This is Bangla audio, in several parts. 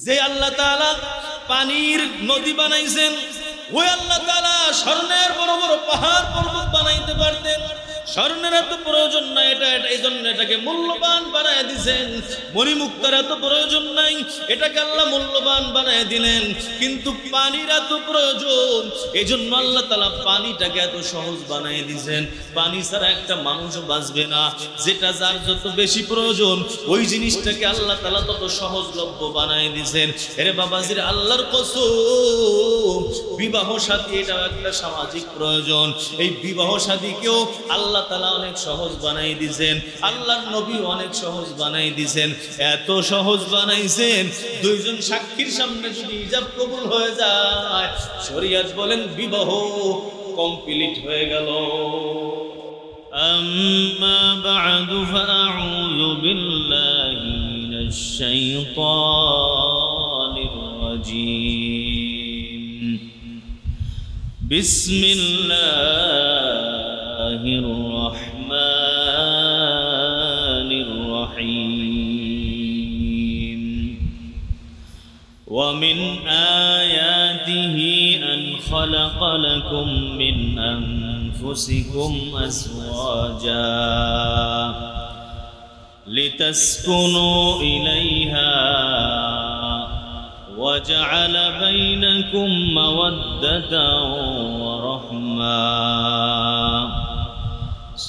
যে আল্লাহ তাআলা পানির নদী বানাইছেন, ওই আল্লাহ তাআলা স্বর্ণের বড় বড় পাহাড় পর্বত বানাইতে পারতেন। স্বর্ণের এত প্রয়োজন নাই, এই জন্য এটাকে মূল্যবান বানায় দিয়েছেন। মণিমুক্তার এত প্রয়োজন নাই, এটাকে আল্লাহ মূল্যবান বানায় দিলেন। কিন্তু পানির এত প্রয়োজন, এই জন্য আল্লাহ তাআলা পানিটাকে এত সহজ বানায় দিয়েছেন। পানি ছাড়া একটা মানুষও বাঁচবে না। যেটা যার যত বেশি প্রয়োজন, ওই জিনিসটাকে আল্লাহ তাআলা তত সহজলভ্য বানায় দিয়েছেন। এরে বাবাজির, আল্লাহর কসম, বিবাহ শাদী এটাও একটা সামাজিক প্রয়োজন। এই বিবাহ শাদীকেও আল্লাহ তাআলা অনেক সহজ বানাই দিয়েছেন। আল্লাহর নবী অনেক সহজ বানাই দিয়েছেন। এত সহজ বানাইছেন, দুইজন সাক্ষীর সামনে যদি ইজাব কবুল হয়ে যায়, শরীয়ত বলেন বিবাহ কমপ্লিট হয়ে গেল। আম্মা বা'দু ফাআউযু বিল্লাহি মিনাশ শাইতানির রাজীম। বিসমিল্লাহির রহমানির রহিম। ومن آياته أن خلق لكم من أنفسكم أزواجا لتسكنوا إليها وجعل بينكم مودة ورحمة.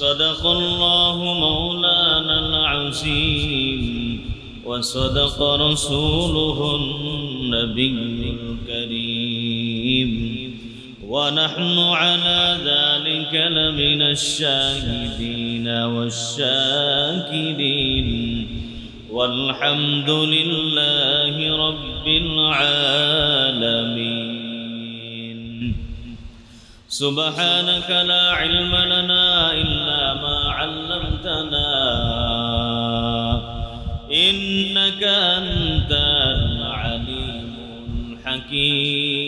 صدق الله مولانا العظيم وصدق رسوله النبي الكريم ونحن على ذلك لمن الشاهدين والشاكرين والحمد لله رب العالمين. سبحانك لا علم لنا إلا ما علمتنا إنك أنت العليم الحكيم.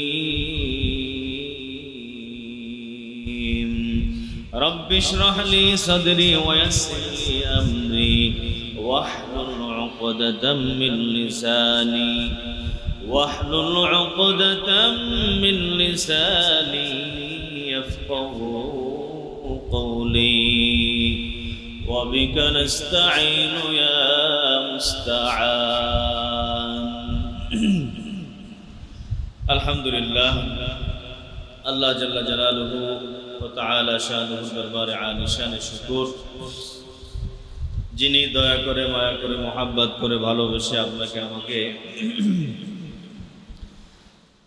رب اشرح لي صدري ويسر لي أمري واحلل عقدة من لساني يفقهوا قولي. وبك نستعين يا مستعان. الحمد لله. আল্লাহ জাল্লা জালালুহু ওয়া তাআলা শানুহু দরবারে আলী শানে শুকর, যিনি দয়া করে, মায়া করে, মোহাব্বত করে, ভালোবেসে আপনাকে আমাকে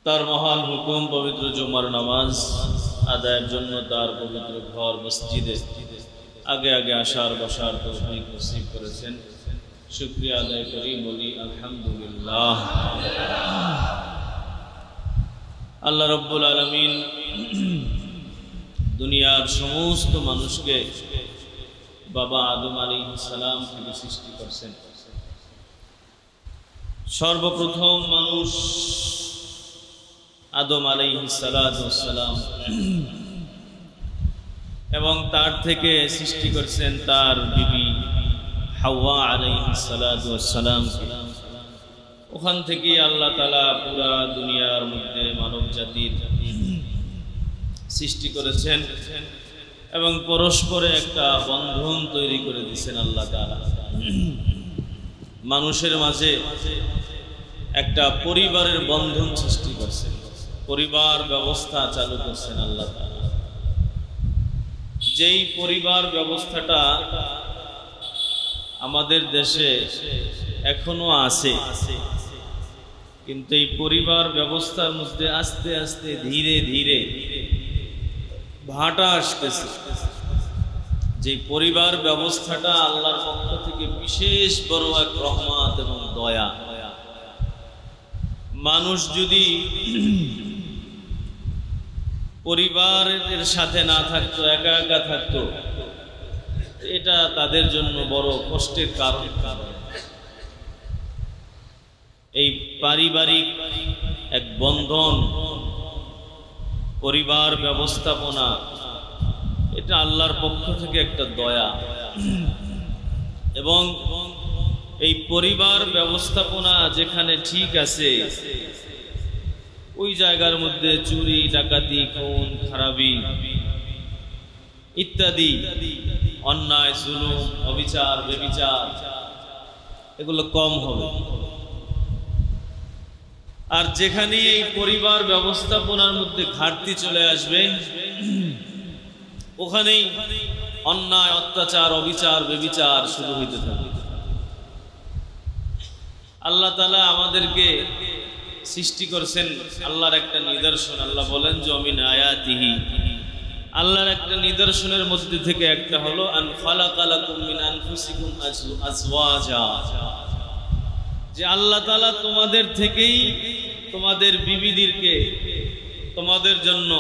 তার মহান হুকুম পবিত্র জুমার নামাজ আদায়ের জন্য তার পবিত্র ঘর মসজিদে আগে আগে আসার বসার তৌফিক নসিব করেছেন। শুকরিয়া আদায় করি, বলি আলহামদুলিল্লাহ। আল্লাহ রাব্বুল আলামিন দুনিয়ার সমস্ত মানুষকে বাবা আদম আলাইহিস সালাম থেকে সৃষ্টি করেছেন। সর্বপ্রথম মানুষ আদম আলাইহিস সালাম, এবং তার থেকে সৃষ্টি করেছেন তার বিবি হাওয়া আলাইহিস সালাম। ওখান থেকে আল্লাহ তাআলা পুরা দুনিয়ার মধ্যে মানব জাতির সৃষ্টি করেছেন এবং পরস্পরে একটা বন্ধন তৈরি করে দিয়েছেন আল্লাহ তাআলা। মানুষের মাঝে একটা পরিবারের বন্ধন সৃষ্টি করছেন, পরিবার ব্যবস্থা চালু করছেন আল্লাহ তাআলা। যেই পরিবার ব্যবস্থাটা আমাদের দেশে এখনো আছে, কিন্তু এই পরিবার ব্যবস্থার মধ্যে আস্তে আস্তে ধীরে ধীরে ভাটা আসতেছে। যে পরিবার ব্যবস্থাটা আল্লাহর পক্ষ থেকে বিশেষ বড় এক রহমত এবং দয়া। মানুষ যদি পরিবারের সাথে না থাকতো, একা একা থাকতো, এটা তাদের জন্য বড় কষ্টের কারণ। এই পারিবারিক এক বন্ধন, পরিবার ব্যবস্থাপনা, এটা আল্লাহর পক্ষ থেকে একটা দয়া। এবং এই পরিবার ব্যবস্থাপনা যেখানে ঠিক আছে ওই জায়গার মধ্যে চুরি ডাকাতি খুন খারাপি ইত্যাদি অন্যায় জুলুম অবিচার বেবিচার এগুলো কম হবে। আর যেখানে এই পরিবার ব্যবস্থাপনার মধ্যে ঘাটতি চলে আসবে ওখানেই অন্যায় অত্যাচার অবিচার বেবিচার শুরু হইতে থাকবে। আল্লাহ তাআলা আমাদেরকে সৃষ্টি করেছেন আল্লাহর একটা নিদর্শন। আল্লাহ বলেন যে মিন আয়াতিহি, আল্লাহর একটা নিদর্শনের মধ্যে থেকে একটা হলো আন খালাকা লাকুম মিন আনফুসিকুম আজওয়াজা, যে আল্লাহ তাআলা তোমাদের থেকেই তোমাদের বিবিদেরকে তোমাদের জন্য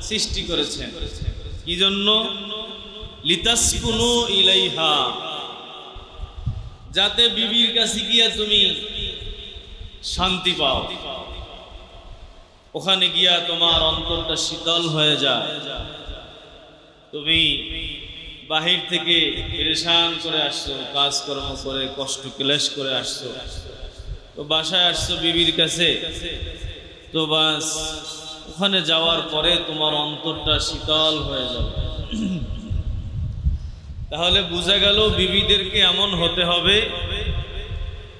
সৃষ্টি করেছেন। কি জন্য? লিতাসকুনু ইলাইহা, যাতে বিবির কাছে গিয়া তুমি শান্তি পাও, ওখানে গিয়া তোমার অন্তরটা শীতল হয়ে যায়। তুমি বাহির থেকে পেরেশান করে আসছো, কাজকর্ম করে কষ্ট ক্লেশ করে আসছো, তো বাসায় আসছো বিবির কাছে, তো বাস ওখানে যাওয়ার পরে তোমার অন্তরটা শীতল হয়ে যাবে। তাহলে বোঝা গেল বিবিদেরকে এমন হতে হবে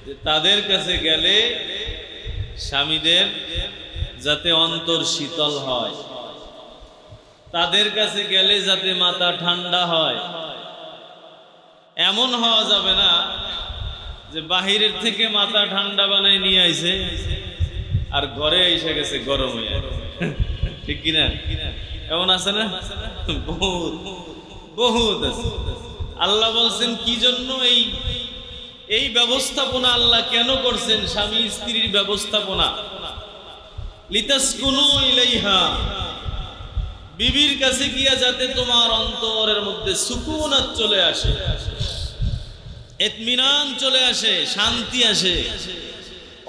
যে তাদের কাছে গেলে স্বামীদের যাতে অন্তর শীতল হয়, তাদের কাছে গেলে যাতে মাথা ঠান্ডা হয়। এমন হওয়া যাবে না যে বাহিরের থেকে মাথা ঠান্ডা বানায় নিয়ে আইছে আর ঘরে এসে গেছে গরম হয়ে, ঠিক কিনা? এমন আছে না? বহুত বহুত আছে। আল্লাহ বলছেন কি জন্য এই ব্যবস্থাপনা আল্লাহ কেন করছেন? স্বামী স্ত্রীর ব্যবস্থাপনা লিতাসকুনু ইলাইহা, বিবির কাছে গিয়া যাতে তোমার অন্তরের মধ্যে সুকুনাত চলে আসে, ইতমিনান চলে আসে, শান্তি আসে।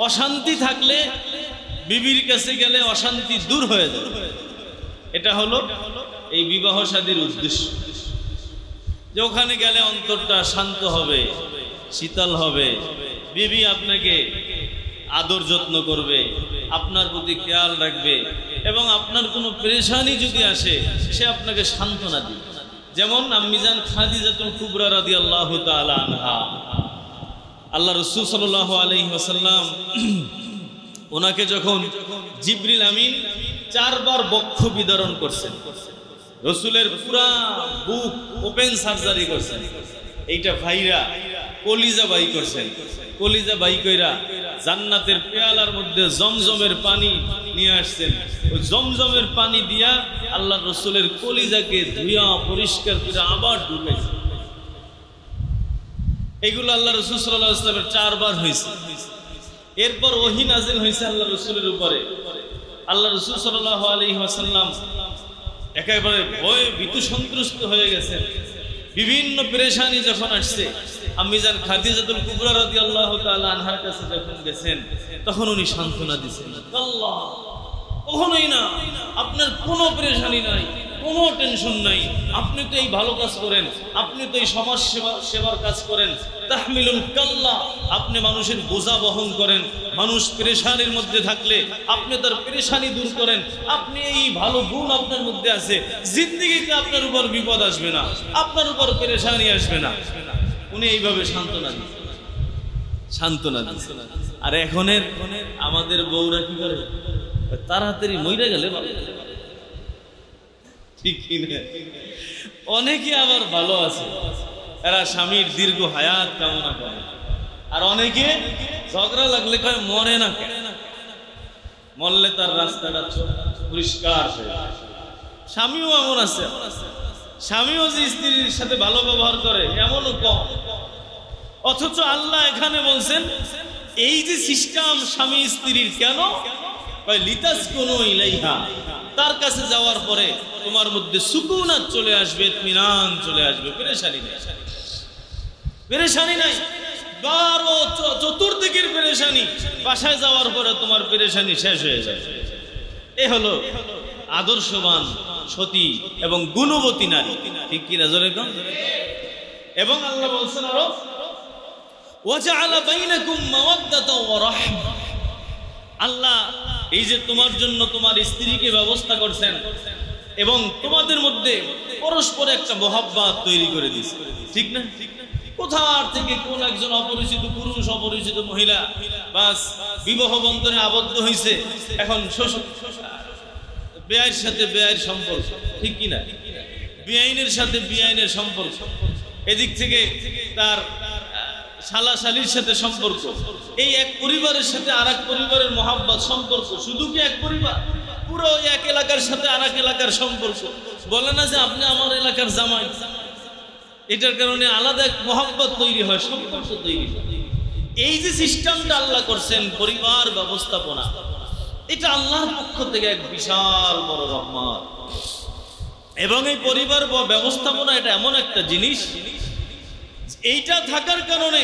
অশান্তি থাকলে বিবির কাছে গেলে অশান্তি দূর হয়ে যাবে। এটা হলো এই বিবাহ শাদীর উদ্দেশ্য, যে ওখানে গেলে অন্তরটা শান্ত হবে, শীতল হবে, বিবি আপনাকে আদর যত্ন করবে, আপনার প্রতি খেয়াল রাখবে, এবং আপনার কোনো পেরেশানি যদি আসে সে আপনাকে সান্ত্বনা দিবে। যেমন আম্মিজান খাদিজাতুল কুবরা রাদিয়াল্লাহু তাআলা আনহা, আল্লাহ রাসূল সাল্লাল্লাহু আলাইহি ওয়াসাল্লাম ওনাকে যখন জিবরিল আমিন 4 বার বক্ষ বিদারণ করছেন, রাসূলের পুরা বুক ওপেন সার্জারি করছেন, এইটা ভাইরা কলিজা বাই করছেন, কলিজা বাই কইরা জান্নাতের পেয়ালার মধ্যে জমজমের পানি নিয়ে আসছেন। ওই জমজমের পানি দিয়া আল্লাহর রাসূলের কলিজাকে ধুইয়া পরিষ্কার করে আবার ঢুকাইছেন। এগুলো আল্লাহ রাসূল সাল্লাল্লাহু আলাইহি ওয়াসাল্লামের 4 বার হয়েছে। এরপর ওহী নাযিল হয়েছে আল্লাহ রাসূলের উপরে। আল্লাহ রাসূল সাল্লাল্লাহু আলাইহি ওয়াসাল্লাম একেবারে ভয়ে ভীতু সন্ত্রস্ত হয়ে গেছেন। বিভিন্ন পেরেশানি যখন আসছে, আম্মিজান খাদিজাতুল কুবরা রাদিয়াল্লাহু তাআলা আনহার কাছে যখন গেছেন, তখন উনি সান্ত্বনা দিয়েছেন, আল্লাহ কখনোই না, আপনার কোনো পেরেশানি নাই, কোনো টেনশন নাই, আপনি তো এই ভালো কাজ করেন, আপনি তো এই সমাজ সেবার কাজ করেন, তাহমিলুল কাল্লা, আপনি মানুষের বোঝা বহন করেন, মানুষ পেরেশানির মধ্যে থাকলে আপনি তার পেরেশানি দূর করেন, আপনি এই ভালো গুণ আপনার মধ্যে আছে, জিন্দেগিতে আপনার উপর বিপদ আসবে না, আপনার উপর পেরেশানি আসবে না। উনি এইভাবে সান্ত্বনা দিচ্ছেন। আর এখনের আমাদের বউরা কি করে? তাড়াতাড়ি মইরা গেলে ঠিক কিনা? অনেকে আবার ভালো আছে, এরা স্বামীর দীর্ঘ হায়াত কামনা করে, আর অনেকে ঝগড়া লাগলে কয় মরে না, মরলে তার রাস্তাটা পরিষ্কার হয়ে যায়। স্বামীও এমন আছে, স্বামীও যে স্ত্রীর সাথে ভালো ব্যবহার করে এমনও কম। অথচ আল্লাহ এখানে বলছেন এই যে সিস্টেম স্বামী স্ত্রীর, কেন? লিতাসকুনু ইলাইহা, তার কাছে যাওয়ার পরে তোমার মধ্যে সুকুনাত চলে আসবে, ইতমিনান চলে আসবে, পেরেশানি নাই। চতুর্দিকের পেরেশানি, বাসায় যাওয়ার পরে তোমার পেরেশানি শেষ হয়ে যাবে। এ হলো আদর্শবান সতী এবং গুণবতী নারী, ঠিক কি না? এবং আল্লাহ বলছেন আরো ওয়াজআলা বাইনাকুম মাওয়াদ্দাতাও ওয়া রাহমা, আল্লাহ এই যে তোমার জন্য তোমার স্ত্রীকে ব্যবস্থা করছেন এবং তোমাদের মধ্যে পরস্পর একটা মহব্বত তৈরি করে দিয়েছে, ঠিক না? কোথার থেকে কোন একজন অপরিচিত পুরুষ অপরিচিত মহিলা বাস বিবাহ বন্ধনে আবদ্ধ হয়েছে, এখন বেআইনের সাথে বেআইনের সম্পর্ক, ঠিক কিনা? বেআইনের সাথে বেআইনের সম্পর্ক, এদিক থেকে তার শালা শালির সাথে সম্পর্ক, এই এক পরিবারের সাথে আর এক পরিবারের মহাব্বত সম্পর্ক। শুধু কি এক পরিবার, পুরো এক এলাকার সাথে আর এক এলাকার সম্পর্ক। বলে না যে আপনি আমার এলাকার জামাই, এটার কারণে আলাদা এক মহাব্বত তৈরি হয়, সম্পর্ক তৈরি হয়। এই যে সিস্টেমটা আল্লাহ করছেন পরিবার ব্যবস্থাপনা, এটা আল্লাহর পক্ষ থেকে এক বিশাল বড় রহমত। এবং এই পরিবার ব্যবস্থাপনা এটা এমন একটা জিনিস, এইটা থাকার কারণে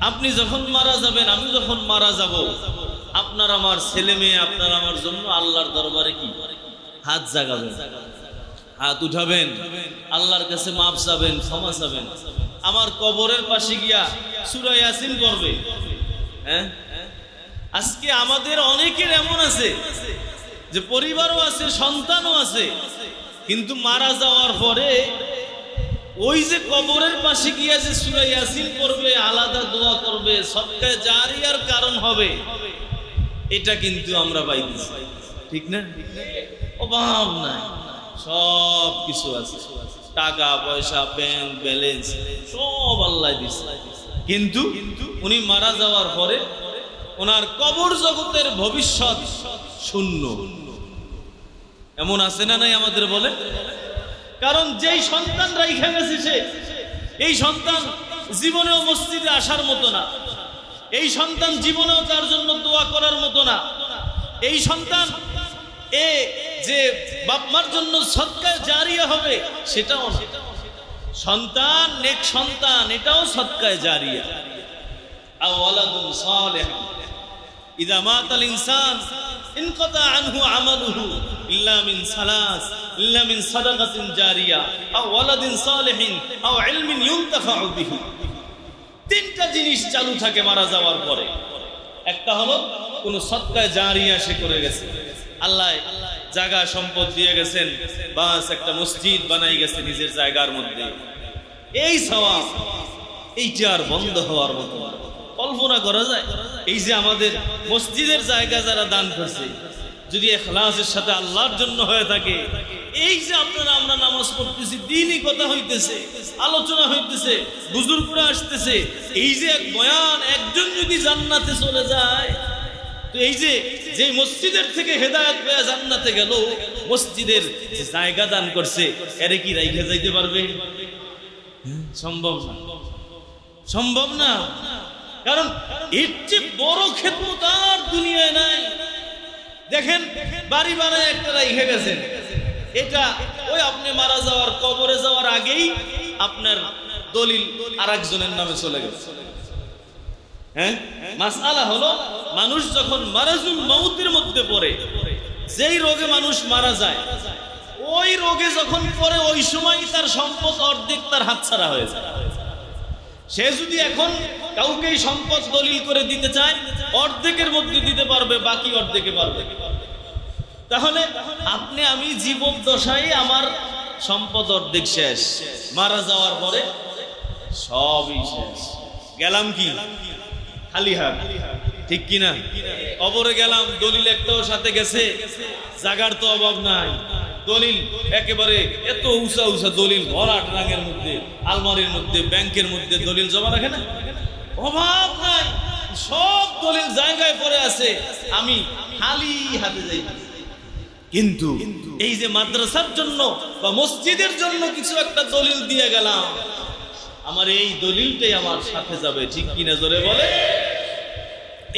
আপনি যখন মারা যাবেন, আমি যখন মারা যাব, আপনার আমার ছেলে মেয়ে আপনার আমার জন্য আল্লাহর দরবারে কি হাত জাগাবেন, হাত উঠাবেন, আল্লাহর কাছে মাপ চাবেন, ক্ষমা চাবেন। আমার কবরের পাশে গিয়া সূরা ইয়াসিন পড়বে। হ্যাঁ, আজকে আমাদের অনেকের এমন আছে যে পরিবারও আছে, সন্তানও আছে, কিন্তু মারা যাওয়ার পরে ওই যে কবরের পাশে গিয়া যে সূরা ইয়াসিন পড়বে, আলাদা দোয়া করবে, সদকা জারিয়ার কারণ হবে, এটা কিন্তু আমরা পাইতেছি, ঠিক না? অভাব নাই, সব কিছু আছে, টাকা পয়সা ব্যাংক ব্যালেন্স সব আল্লাহ দিছে, কিন্তু উনি মারা যাওয়ার পরে ওনার কবর জগতের ভবিষ্যৎ শূন্য। এমন আছে না নাই আমাদের বলে? কারণ যেই সন্তান রাইখা গেছে সে, এই সন্তান জীবনেও মসজিদে আসার মতো না, এই সন্তান জীবনেও তার জন্য দোয়া করার মতো না, এই সন্তান এ যে বাপ মার জন্য সদকা জারিয়া হবে সেটাও না। সন্তান নেক সন্তান, এটাও সদকা জারিয়া। আও ওয়ালাদুন সালিহ ইযা মাতাল ইনসান ইনকাতা আনহু আমালুহু ইল্লা মিন সালাস, ইল্লা মিন সাদাকাতিন জারিয়া আও ওয়ালাদিন সালিহিন আও ইলমিন ইউনতাফাউ বিহি। তিনটা জিনিস চালু থাকে মারা যাওয়ার পরে। একটা হলো কোন সদকা জারিয়া সে করে গেছে, আল্লাহ জায়গা সম্পদ দিয়ে গেছেন, বাস একটা মসজিদ বানাই গেছে নিজের জায়গার মধ্যে, এই সওয়াব এইটা আর বন্ধ হওয়ার মতো কল্পনা করা যায়? এই যে আমাদের মসজিদের জায়গা যারা দান করছে, যদি ইখলাসের সাথে আল্লাহর জন্য হয়ে থাকে, এই যে আপনারা আমরা নামাজ পড়তেছি, দ্বীনি কথা হইতেছে, আলোচনা হইতেছে, বুজুর্গরা আসতেছে, এই যে এক বয়ান, একজন যদি জান্নাতে চলে যায়, তো এই যে মসজিদের থেকে হেদায়েত পেয়ে জান্নাতে গেল, মসজিদের যে জায়গা দান করছে এরে কি রাইখা যাইতে পারবে? সম্ভব না, সম্ভব না। কারণ এর চেয়ে বড় খেদমত আর দুনিয়ায় নাই। দেখেন বাড়ি বানায় একটা রাইখা গেছেন, এটা ওই আপনি মারা যাওয়ার কবরে যাওয়ার আগেই আপনার দলিল আরেকজনের নামে চলে গেছে। হ্যাঁ, মাসআলা হলো মানুষ যখন মারাজুল মাউতের মধ্যে পড়ে, যেই রোগে মানুষ মারা যায়, ওই রোগে যখন পড়ে ওই সময় তার সম্পদ অর্ধেক তার হাতছাড়া হয়ে যায়। সে যদি এখন কাউকে সম্পদ দলিল করে দিতে চায়, অর্ধেকের মধ্যে দিতে পারবে, বাকি অর্ধেকে পারবে। তাহলে আপনি আমি জীবদ্দশায় আমার সম্পদ অর্ধেক শেষ, মারা যাওয়ার পরে সবই শেষ, গেলাম কি খালি হাত, ঠিক কিনা? কবরে গেলাম, দলিল একটাও সাথে গেছে, জায়গার তো অভাব নাই, দলিল একেবারে এত উঁচা উঁচা দলিল ভরাট রাঙের মধ্যে, আলমারির মধ্যে, ব্যাংকের মধ্যে দলিল জমা রাখে না, অভাব নাই, সব দলিল জায়গায় পড়ে আছে, আমি খালি হাতে যাই। কিন্তু এই যে মাদ্রাসার জন্য বা মসজিদের জন্য কিছু একটা দলিল দিয়ে গেলাম, আমার এই দলিলটাই আমার সাথে যাবে, ঠিক কিনা জোরে বলে?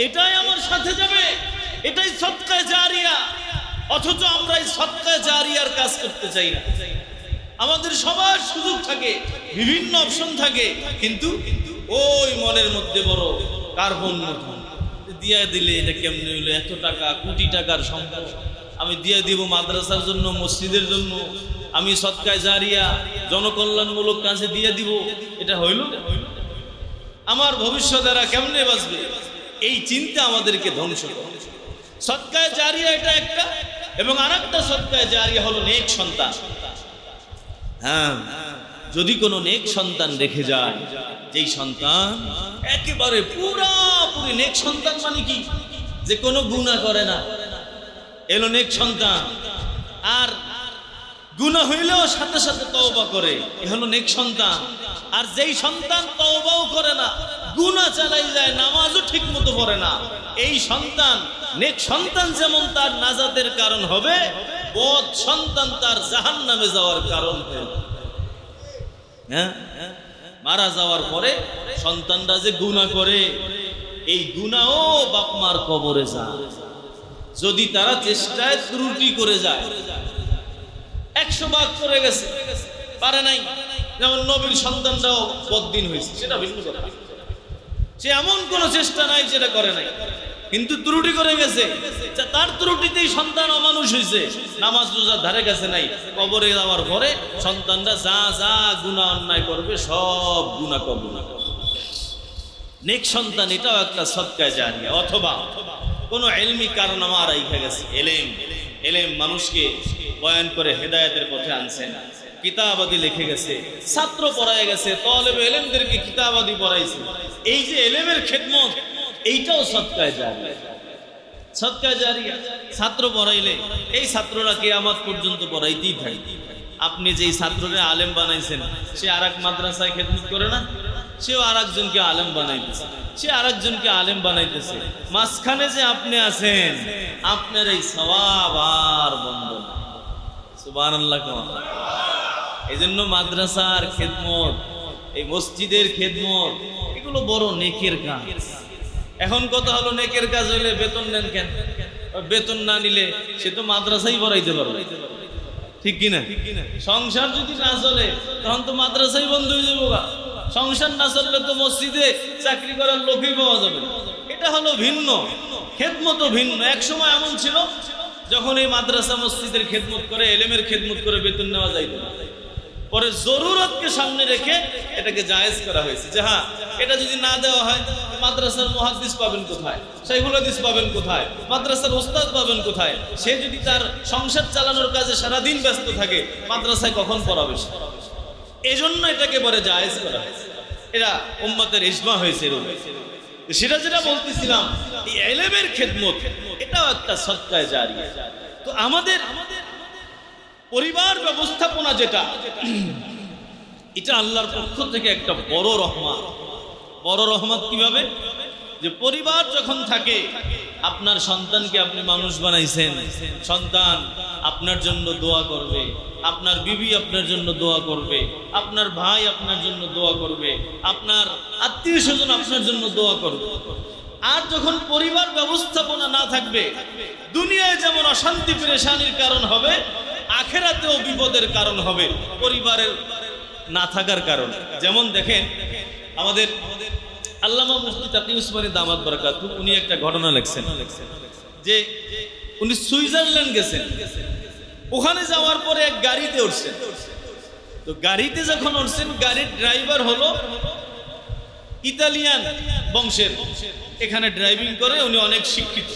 এটাই আমার সাথে যাবে, এটাই সদকা জারিয়া। অথচ আমরা এই সদকা জারিয়ার কাজ করতে চাই না। আমাদের সবার সুযোগ থাকে, বিভিন্ন অপশন থাকে, কিন্তু ওই মনের মধ্যে বড় কার্বন দিয়া দিলে এটা কেমনে হইলো, এত টাকা কোটি টাকার সম্পদ আমি দিয়ে দিব মাদ্রাসার জন্য, মসজিদের জন্য, আমি সদকা জারিয়া জনকল্যাণমূলক কাজে দিয়ে দিব, এটা হইল? আমার ভবিষ্যতেরা কেমনে বাঁচবে, এই চিন্তা আমাদেরকে ধ্বংস করে। সদকায়ে জারিয়া এটা একটা, এবং আরেকটা সদকায়ে জারিয়া হলো নেক সন্তান। হ্যাঁ, যদি কোনো নেক সন্তান রেখে যায়, যেই সন্তান একেবারে পুরাপুরি নেক সন্তান, মানে কি, যে কোনো গুনাহ করে না, এলো নেক সন্তান। আর গুনাহ হইলেও সাথে সাথে তওবা করে, এ হলো নেক সন্তান। আর যেই সন্তান তওবাও করে না, গুনাহ চালাই যায়, নামাজও ঠিক মতো পড়ে না, এই সন্তান, নেক সন্তান যেমন তার নাজাতের কারণ হবে, বদ সন্তান তার জাহান্নামে যাওয়ার কারণ হবে। হ্যাঁ, মারা যাওয়ার পরে সন্তানরা যে গুনাহ করে, এই গুনাহও বাপ মার কবরে যায়। যদি তারা চেষ্টায় ত্রুটি করে যায়, 100 ভাগ করে গেছে, পারে নাই, যেমন নবীর সন্তানরাও বদ্দিন হয়েছে, সেটা ভিন্ন কথা। সে এমন কোন চেষ্টা নাই যেটা করে নাই, কিন্তু ত্রুটি করে গেছে, তার ত্রুটিতেই সন্তান অমানুষ হয়েছে, নামাজ রোজার ধারে গেছে নাই, কবরে যাওয়ার পরে সন্তানরা যা যা গুনাহ অন্যায় করবে সব গুনাহ কবুল। নেক সন্তান এটাও একটা সদকায়ে জারিয়া। অথবা কোনো ইলমি কারনামা রাইখা গেছে, এলেম মানুষকে বয়ান করে হেদায়েতের পথে আনছেন, কিতাবাদি লিখে গেছে, ছাত্র পড়ায় গেছে, তালেবে ইলমদেরকে কিতাবাদি পড়াইছে, এই যে ইলমের খেদমত, এইটাও সদকায়ে জারিয়া। সদকায়ে জারিয়া ছাত্র পড়াইলে এই ছাত্ররা কিয়ামত পর্যন্ত পড়াইতেই থাকে। আপনি যেই ছাত্ররে আলেম বানাইছেন, সে আরেক মাদ্রাসায় খেদমত করে না, সেও আরেকজনকে আলেম বানাইতেছে, সে আরেকজনকে আলেম বানাইতেছে, মাঝখানে যে আপনি আছেন, আপনার এই সওয়াব আর বন্ধ না। সুবহানাল্লাহ। এই জন্য মাদ্রাসার খেদমত, এই মসজিদের খেদমত, এগুলো বড় নেকের কাজ। এখন কথা হলো, নেকের কাজ হইলে বেতন নেন কেন? বেতন না নিলে সে তো মাদ্রাসাই পড়াইতে পারবে, ঠিক কিনা? সংসার যদি না চলে তখন তো মাদ্রাসাই বন্ধ হয়ে যাবো। সংসার না চললে তো মসজিদে চাকরি করার লোকই পাওয়া যাবে। এটা হলো ভিন্ন, খেদমত ভিন্ন। এক সময় এমন ছিল যখন এই মাদ্রাসা মসজিদের খেদমত করে, এলেমের খেদমত করে বেতন নেওয়া যাইত না। পরে জরুরতকে সামনে রেখে এটাকে জায়েজ করা হয়েছে, যে হ্যাঁ, এটা যদি না দেওয়া হয়, মাদ্রাসার মুহাদ্দিস পাবেন কোথায়, শাইখুল হাদিস পাবেন কোথায়, মাদ্রাসার ওস্তাদ পাবেন কোথায়? সে যদি তার সংসার চালানোর কাজে সারাদিন ব্যস্ত থাকে, মাদ্রাসায় কখন পড়াবে? এজন্য এটাকে বলে জায়েজ করা হয়েছে। এরা উম্মতের ইজমা হয়েছে। সেটা যেটা বলতেছিলাম, এই ইলমের খেদমত এটাও একটা সদকায়ে জারিয়া। তো আমাদের পরিবার ব্যবস্থাপনা যেটা, এটা আল্লাহর পক্ষ থেকে একটা বড় রহমত। বড় রহমত কিভাবে? যে পরিবার যখন থাকে, আপনার সন্তানকে আপনি মানুষ বানাইছেন, সন্তান আপনার জন্য দোয়া করবে, আপনার বিবি আপনার জন্য দোয়া করবে, আপনার ভাই আপনার জন্য দোয়া করবে, আপনার আত্মীয় স্বজন আপনার জন্য দোয়া করবে। আর যখন পরিবার ব্যবস্থাপনা না থাকবে, দুনিয়ায় যেমন অশান্তি পেরেশানির কারণ হবে, আখিরাতেও বিপদের কারণ হবে পরিবারের না থাকার কারণে। যেমন দেখেন, আমাদের আল্লামা মুফতি তাকি উসমানী দামাত বারাকাতুহু, উনি একটা ঘটনা লিখছেন যে উনি সুইজারল্যান্ড গেছেন। ওখানে যাওয়ার পরে এক গাড়িতে উঠছেন। তো গাড়িতে যখন উঠছেন, গাড়ির ড্রাইভার হলো ইতালিয়ান বংশের, এখানে ড্রাইভিং করে, উনি অনেক শিক্ষিত।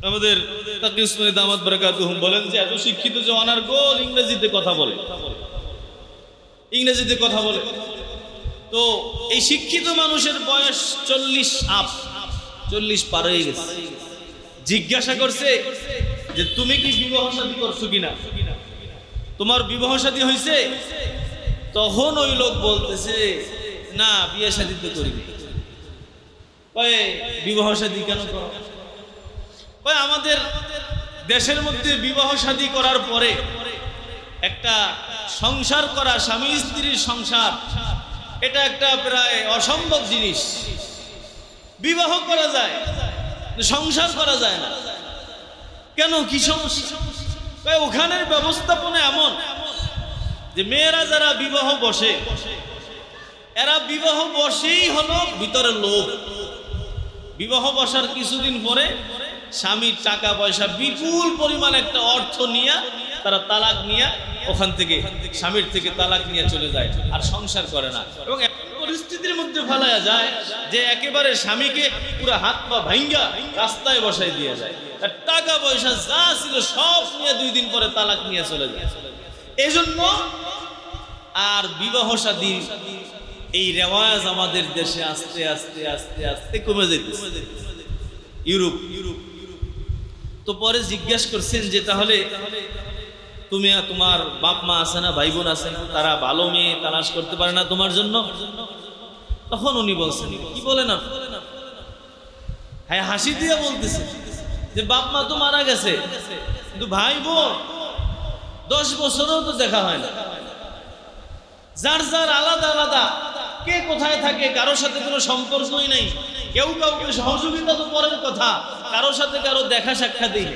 আমাদের তাকি উসমানী দামাত বারাকাতুহু বলেন যে এত শিক্ষিত যে অনার্গল ইংরেজিতে কথা বলে, ইংরেজিতে কথা বলে। তো এই শিক্ষিত মানুষের বয়স 40 পার হয়ে গেছে। জিজ্ঞাসা করছে যে তুমি কি বিবাহ শাদী করছো কিনা, তোমার বিবাহ শাদী হয়েছে? তখন ওই লোক বলতেছে, না, বিয়ে শাদী তো করিনি। কয় বিবাহ শাদী কেন করো? কয় আমাদের দেশের মধ্যে বিবাহ শাদী করার পরে একটা সংসার করা, স্বামী স্ত্রীর সংসার, এটা একটা প্রায় অসম্ভব জিনিস। বিবাহ করা যায়, সংসার করা যায় না কেন? কি সমস্যা? ওখানের ব্যবস্থাপনা এমন যে মেয়েরা যারা বিবাহ বসে, এরা বিবাহ বসেই হলো ভিতরে লোভ। বিবাহ বসার কিছুদিন পরে স্বামীর টাকা পয়সা বিপুল পরিমাণ একটা অর্থ নিয়ে তারা তালাক নিয়ে ওখান থেকে, স্বামীর থেকে তালাক নিয়ে চলে যায়, আর সংসার করে না। এবং পরিস্থিতির মধ্যে ফেলায়া যায় যে একেবারে স্বামীকে পুরো হাত পা ভাঙ্গা রাস্তায় বসাই দিয়ে যায়, আর টাকা পয়সা যা ছিল সব নিয়ে 2 দিন পরে তালাক নিয়ে চলে যায়। এজন্য আর বিবাহ শাদী এই রেওয়াজ আমাদের দেশে আস্তে আস্তে আস্তে আস্তে কমে যেতেছে। ইউরোপ তো পরে জিজ্ঞেস করছেন যে তাহলে তুমি তোমার বাপ মা আছে না, ভাই বোন আছে না, তারা ভালো মেয়ে তালাশ করতে পারে না তোমার জন্য? তখন উনি বলছেন, কি বলেন আপনি? হ্যাঁ, হাসি দিয়ে বলতেছে যে বাপ মা তো মারা গেছে, কিন্তু ভাই বোন 10 বছরও তো দেখা হয় না। যার যার আলাদা আলাদা, কে কোথায় থাকে, কারোর সাথে কোনো সম্পর্কই নাই, কেউ কাউকে সহযোগিতা তো পরের কথা, কারোর সাথে কারো দেখা সাক্ষাৎ নেই।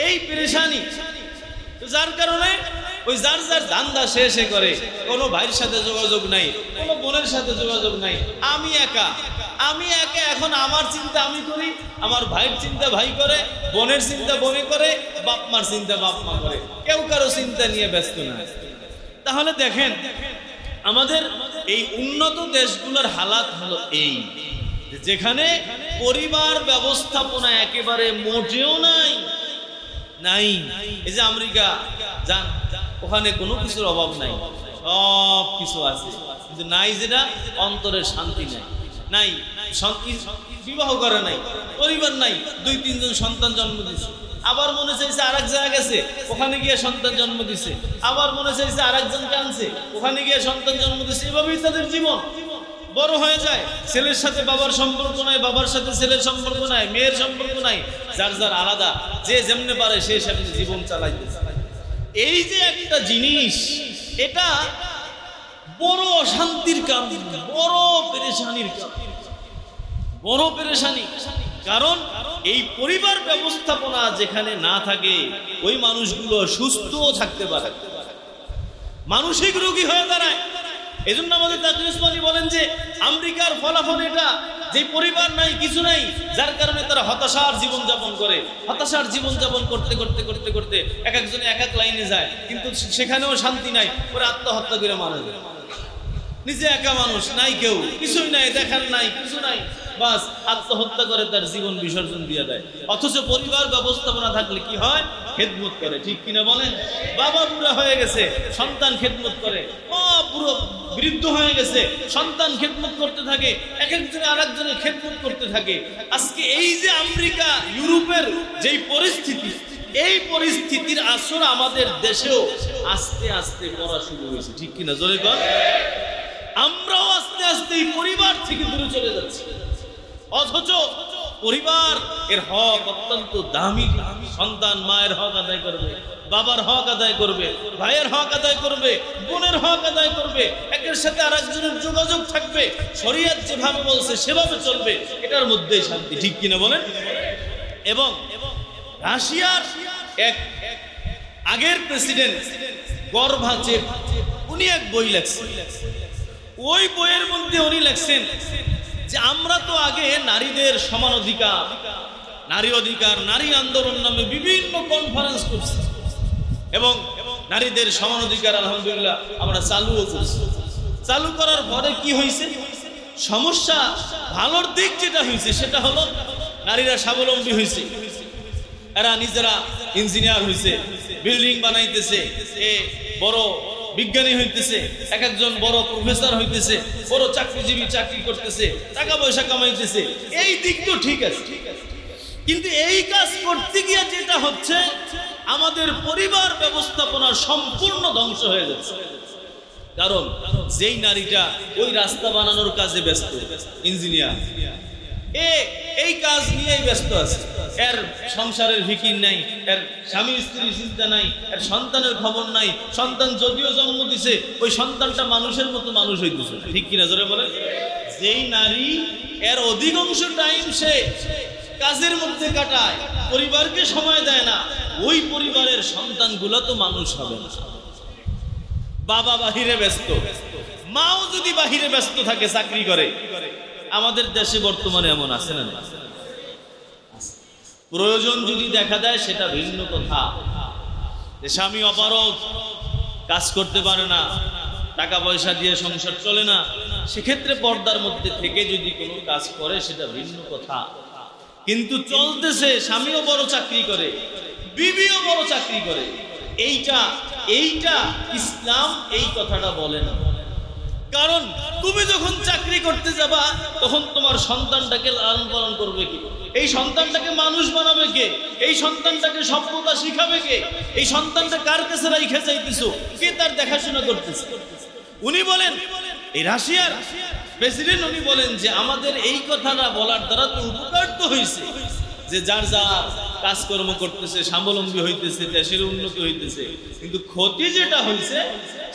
এই পেরেশানি, যার কারণে ওই যার যার ধান্দা শেষে করে, কোনো ভাইয়ের সাথে যোগাযোগ নাই, কোনো বোনের সাথে যোগাযোগ নাই, আমি একা। এখন আমার চিন্তা আমি করি, আমার ভাইয়ের চিন্তা ভাই করে, বোনের চিন্তা বোনে করে, বাপ মার চিন্তা বাপ মা করে, কেউ কারো চিন্তা নিয়ে ব্যস্ত না। তাহলে দেখেন আমাদের এই উন্নত দেশগুলোর হালাত হলো এই, যেখানে পরিবার ব্যবস্থাপনা একেবারে মোটেও নাই। এই যে আমেরিকা যান, ওখানে কোনো কিছুর অভাব নাই, সব কিছু আছে, কিন্তু নাই যেটা অন্তরের শান্তি নাই, বিবাহ করে নাই, পরিবার নাই, 2-3 জন সন্তান জন্ম দিচ্ছে, আবার মনে চাইছে আরেক জায়গা গেছে, ওখানে গিয়ে সন্তান জন্ম দিছে, আবার মনে চাইছে আরেকজনকে আনছে, ওখানে গিয়ে সন্তান জন্ম দিছে। এভাবেই তাদের জীবন বড় হয়ে যায়। ছেলের সাথে বাবার সম্পর্ক নাই, বাবার সাথে ছেলের সম্পর্ক নাই, মেয়ের সম্পর্ক নাই, যার যার আলাদা, যে যেমনে পারে সে সেমনি জীবন চালাইতেছে। এই যে একটা জিনিস, এটা বড় অশান্তির কারণ, বড় পেরেশানির কারণ, বড় পেরেশানি। কারণ এই পরিবার ব্যবস্থাপনা যেখানে না থাকে, ওই মানুষগুলো সুস্থও থাকতে পারে, মানসিক রোগী হয়ে দাঁড়ায়। এজন্য আমাদের তাকি উসমানী বলেন যে আমেরিকার ফলাফল এটা, যে পরিবার নাই, কিছু নাই, যার কারণে তারা হতাশার জীবনযাপন করে, হতাশার জীবনযাপন করতে করতে করতে করতে এক একজনে এক এক লাইনে যায়, কিন্তু সেখানেও শান্তি নাই, ওরা আত্মহত্যা করে মারা যায়। নিজে একা মানুষ, নাই কেউ, কিছুই নাই, দেখার নাই, কিছু নাই, বাস আত্মহত্যা করে তার জীবন বিসর্জন দিয়ে দেয়। অথচ পরিবার ব্যবস্থাপনা থাকলে কি হয়? খেদমত করে, ঠিক কিনা বলেন? বাবা বুড়া হয়ে গেছে, সন্তান খেদমত করে, পুরো বৃদ্ধ হয়ে গেছে, সন্তান খেদমত করতে থাকে, এক একজনে আরেকজনের খেদমত করতে থাকে। আজকে এই যে আমেরিকা, ইউরোপের যেই পরিস্থিতি, এই পরিস্থিতির আসর আমাদের দেশেও আস্তে আস্তে পড়া শুরু হয়েছে, ঠিক কিনা জোরে কর? আমরাও আস্তে আস্তে এই পরিবার থেকে দূরে চলে যাচ্ছি। অথচ পরিবার এর হক অত্যন্ত দামি। সন্তান মায়ের হক আদায় করবে, বাবার হক আদায় করবে, ভাইয়ের হক আদায় করবে, বোনের হক আদায় করবে, একের সাথে আরেকজনের যোগাযোগ থাকবে, শরীয়ত যেভাবে বলছে সেভাবে চলবে, এটার মধ্যেই শান্তি, ঠিক কিনা বলেন? এবং রাশিয়ার এক আগের প্রেসিডেন্ট গর্বাচেভ, উনি এক বই লেখছেন। ওই বইয়ের মধ্যে উনি লেখছেন যে আমরা তো আগে নারীদের সমান অধিকার, নারী অধিকার, নারী আন্দোলন নামে বিভিন্ন কনফারেন্স করছি, এবং নারীদের সমান অধিকার আলহামদুলিল্লাহ আমরা চালুও করছি। চালু করার পরে কি হয়েছে? সমস্যা, ভালোর দিক যেটা হয়েছে সেটা হলো নারীরা স্বাবলম্বী হয়েছে, এরা নিজেরা ইঞ্জিনিয়ার হয়েছে, বিল্ডিং বানাইতেছে, বড় বিজ্ঞানী হইতেছে, এক একজন বড় প্রফেসর হইতেছে, বড় চাকরিজীবী চাকরি করতেছে, টাকা পয়সা কামাইতেছে, এই দিক তো ঠিক আছে। কিন্তু এই কাজ করতে গিয়ে যেটা হচ্ছে, আমাদের পরিবার ব্যবস্থাপনা সম্পূর্ণ ধ্বংস হয়ে যাচ্ছে। কারণ যেই নারীটা ওই রাস্তা বানানোর কাজে ব্যস্ত, ইঞ্জিনিয়ার, এই কাজ নিয়েই ব্যস্ত আছে, এর সংসারের ফিকির নাই, এর স্বামী স্ত্রীর চিন্তা নাই, এর সন্তানের খবর নাই, সন্তান যদিও জন্ম দিছে ওই সন্তানটা মানুষের মতো মানুষ হইতেছে, ঠিক কিনা জোরে বলে? যেই নারী এর অধিকাংশ টাইম সে কাজের মধ্যে কাটায়, পরিবারকে সময় দেয় না, ওই পরিবারের সন্তানগুলো তো মানুষ হবে না। বাবা বাহিরে ব্যস্ত, মাও যদি বাহিরে ব্যস্ত থাকে, চাকরি করে। আমাদের দেশে বর্তমানে এমন আছে না? প্রয়োজন যদি দেখা দেয় সেটা ভিন্ন কথা, যে স্বামী অপারগ, কাজ করতে পারে না, টাকা পয়সা দিয়ে সংসার চলে না, সেক্ষেত্রে পর্দার মধ্যে থেকে যদি কোনো কাজ করে সেটা ভিন্ন কথা। কিন্তু চলতেছে, স্বামীও বড় চাকরি করে, বিবিও বড় চাকরি করে, এইটা ইসলাম এই কথাটা বলে না। কারণ তুমি যখন চাকরি করতে যাবা তখন তোমার সন্তানটাকে লালন পালন করবে কে? এই সন্তানটাকে মানুষ বানাবে কে? এই সন্তানটাকে সভ্যতা শিখাবে কে? এই সন্তানটা কার কাছে রাইখা যাইতেছো? কে তার দেখাশোনা করতেছে? উনি বলেন, এই রাশিয়ার প্রেসিডেন্ট উনি বলেন যে আমাদের এই কথাটা বলার দ্বারা তো উপকার তো হয়েছে, যে যার যার কাজকর্ম করতেছে, স্বাবলম্বী হইতেছে, দেশের উন্নতি হইতেছে, কিন্তু ক্ষতি যেটা হয়েছে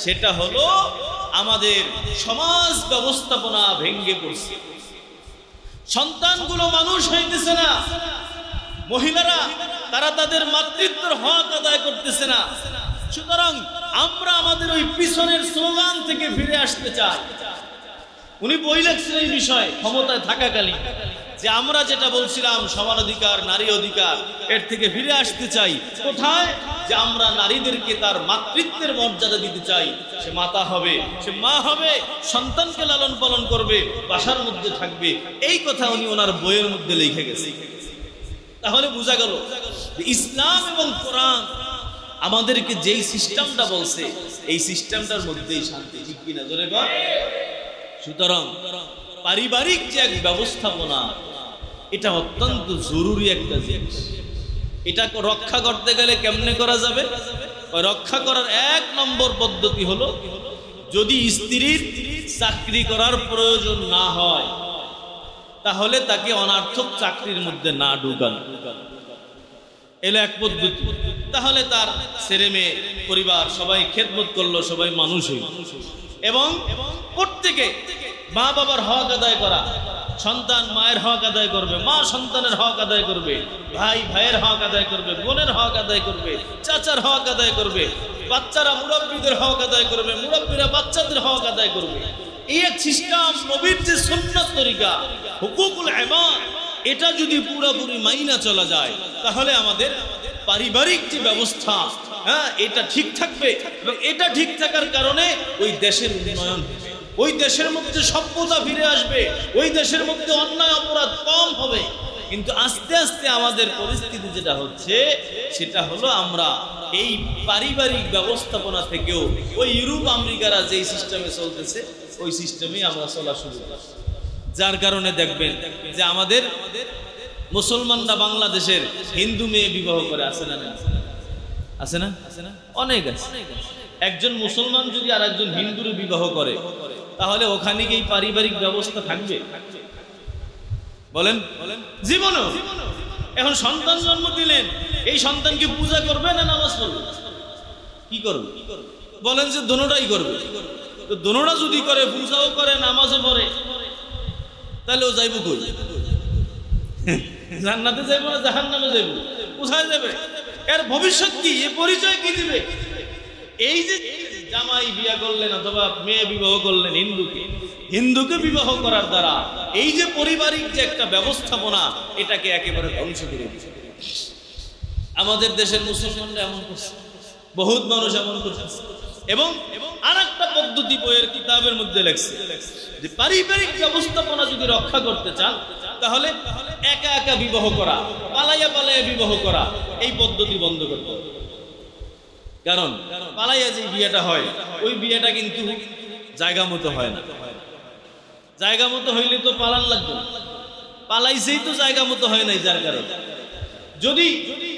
সেটা হলো আমাদের সমাজ ব্যবস্থাপনা ভেঙে পড়ছে, সন্তানগুলো মানুষ হইতেছে না, মহিলারা তারা তাদের মাতৃত্বের হক আদায় করতেছে না। সুতরাং আমরা আমাদের ওই পিছনের স্লোগান থেকে ফিরে আসতে চাই। উনি বই লেখছেন এই বিষয়ে ক্ষমতায় থাকাকালীন, যে আমরা যেটা বলছিলাম সমান অধিকার, নারী অধিকার, এর থেকে ফিরে আসতে চাই। কোথায়? যে আমরা নারীদেরকে তার মাতৃত্বের মর্যাদা দিতে চাই। সে মাতা হবে, সে মা হবে, সন্তানকে লালন পালন করবে, বাসার মধ্যে থাকবে। এই কথা উনি ওনার বইয়ের মধ্যে লিখে গেছে। তাহলে বোঝা গেল ইসলাম এবং কোরআন আমাদেরকে যেই সিস্টেমটা বলছে এই সিস্টেমটার মধ্যেই শান্তি, ঠিক কিনা জোরে বল। সুতরাং পারিবারিক যে এক ব্যবস্থাপনা, এটা অত্যন্ত জরুরি একটা জিনিস। এটা রক্ষা করতে গেলে কেমনে করা যাবে? রক্ষা করার 1 নম্বর পদ্ধতি হলো, যদি স্ত্রীর চাকরি করার প্রয়োজন না হয় তাহলে তাকে অনার্থক চাকরির মধ্যে না ঢুকানো, এলো এক পদ্ধতি। তাহলে তার ছেলে মেয়ে পরিবার সবাই খেদমত করলো, সবাই মানুষ হইল। এবং প্রত্যেকে মা বাবার হক আদায় করা, সন্তান মায়ের হক আদায় করবে, মা সন্তানের হক আদায় করবে, ভাই ভাইয়ের হক আদায় করবে, বোনের হক আদায় করবে, চাচার হক আদায় করবে, বাচ্চারা মুরব্বীদের হক আদায় করবে, মুরব্বীরা বাচ্চাদের হক আদায় করবে। এই এক সিস্টেম, নবীর যে সুন্নাত তরিকা, হুকুকুল ইবাদ, এটা যদি পুরোপুরি মাইনা চলা যায় তাহলে আমাদের পারিবারিক যে ব্যবস্থা, এটা ঠিক থাকবে। এবং এটা ঠিক থাকার কারণে ওই দেশের উন্নয়ন, ওই দেশের মধ্যে সভ্যতা ফিরে আসবে, ওই দেশের মধ্যে অন্যায় অপরাধ কম হবে। কিন্তু আস্তে আস্তে আমাদের পরিস্থিতি যেটা হচ্ছে সেটা হলো, আমরা এই পারিবারিক ব্যবস্থাপনা থেকেও ওই ইউরোপ আমেরিকারা যেই সিস্টেমে চলতেছে ওই সিস্টেমেই আমরা চলা শুরু করছি। যার কারণে দেখবেন যে আমাদের মুসলমানরা বাংলাদেশের হিন্দু মেয়ে বিবাহ করে, আছে না? আছে না? অনেক আছে। একজন মুসলমান যদি আর একজন হিন্দুর বিবাহ করে তাহলে ওখানে কি পারিবারিক ব্যবস্থা থাকবে? বলেন, জীবনও। এখন সন্তান জন্ম দিলেন, এই সন্তানকে পূজা করবে না নামাজ পড়বে? কি করবে? বলেন যে দোনোটাই করবে। তো দোনোটা যদি করে, পূজাও করে নামাজও পড়ে, তাহলে ও যাইব কই? জান্নাতে যাইব না জাহান্নামে যাইব? কোথায় যাবে? এর ভবিষ্যৎ কি? এর পরিচয় কি দিবে? এই যে জামাই বিয়ে করলেন অথবা মেয়ে বিবাহ করলেন হিন্দুকে বিবাহ করার দ্বারা এই যে পারিবারিক যে একটা ব্যবস্থাপনা, এটাকে একেবারে ধ্বংস করে দিচ্ছে। আমাদের দেশের মুসলমানরা এমন করছে, বহুত মানুষ এমন করছে। এবং আরেকটা পদ্ধতি বইয়ের কিতাবের মধ্যে লেখছে যে পারিবারিক ব্যবস্থাপনা যদি রক্ষা করতে চান তাহলে একা একা বিবাহ করা, পালাইয়া পালাইয়া বিবাহ করা, এই পদ্ধতি বন্ধ করতে হবে। কারণ পালাইয়া যে বিয়েটা হয় ওই বিয়েটা কিন্তু জায়গা মতো হয় না। জায়গা মতো হইলে তো পালান লাগবে, পালাইছেই তো জায়গা মতো হয় নাই। যার কারণে যদি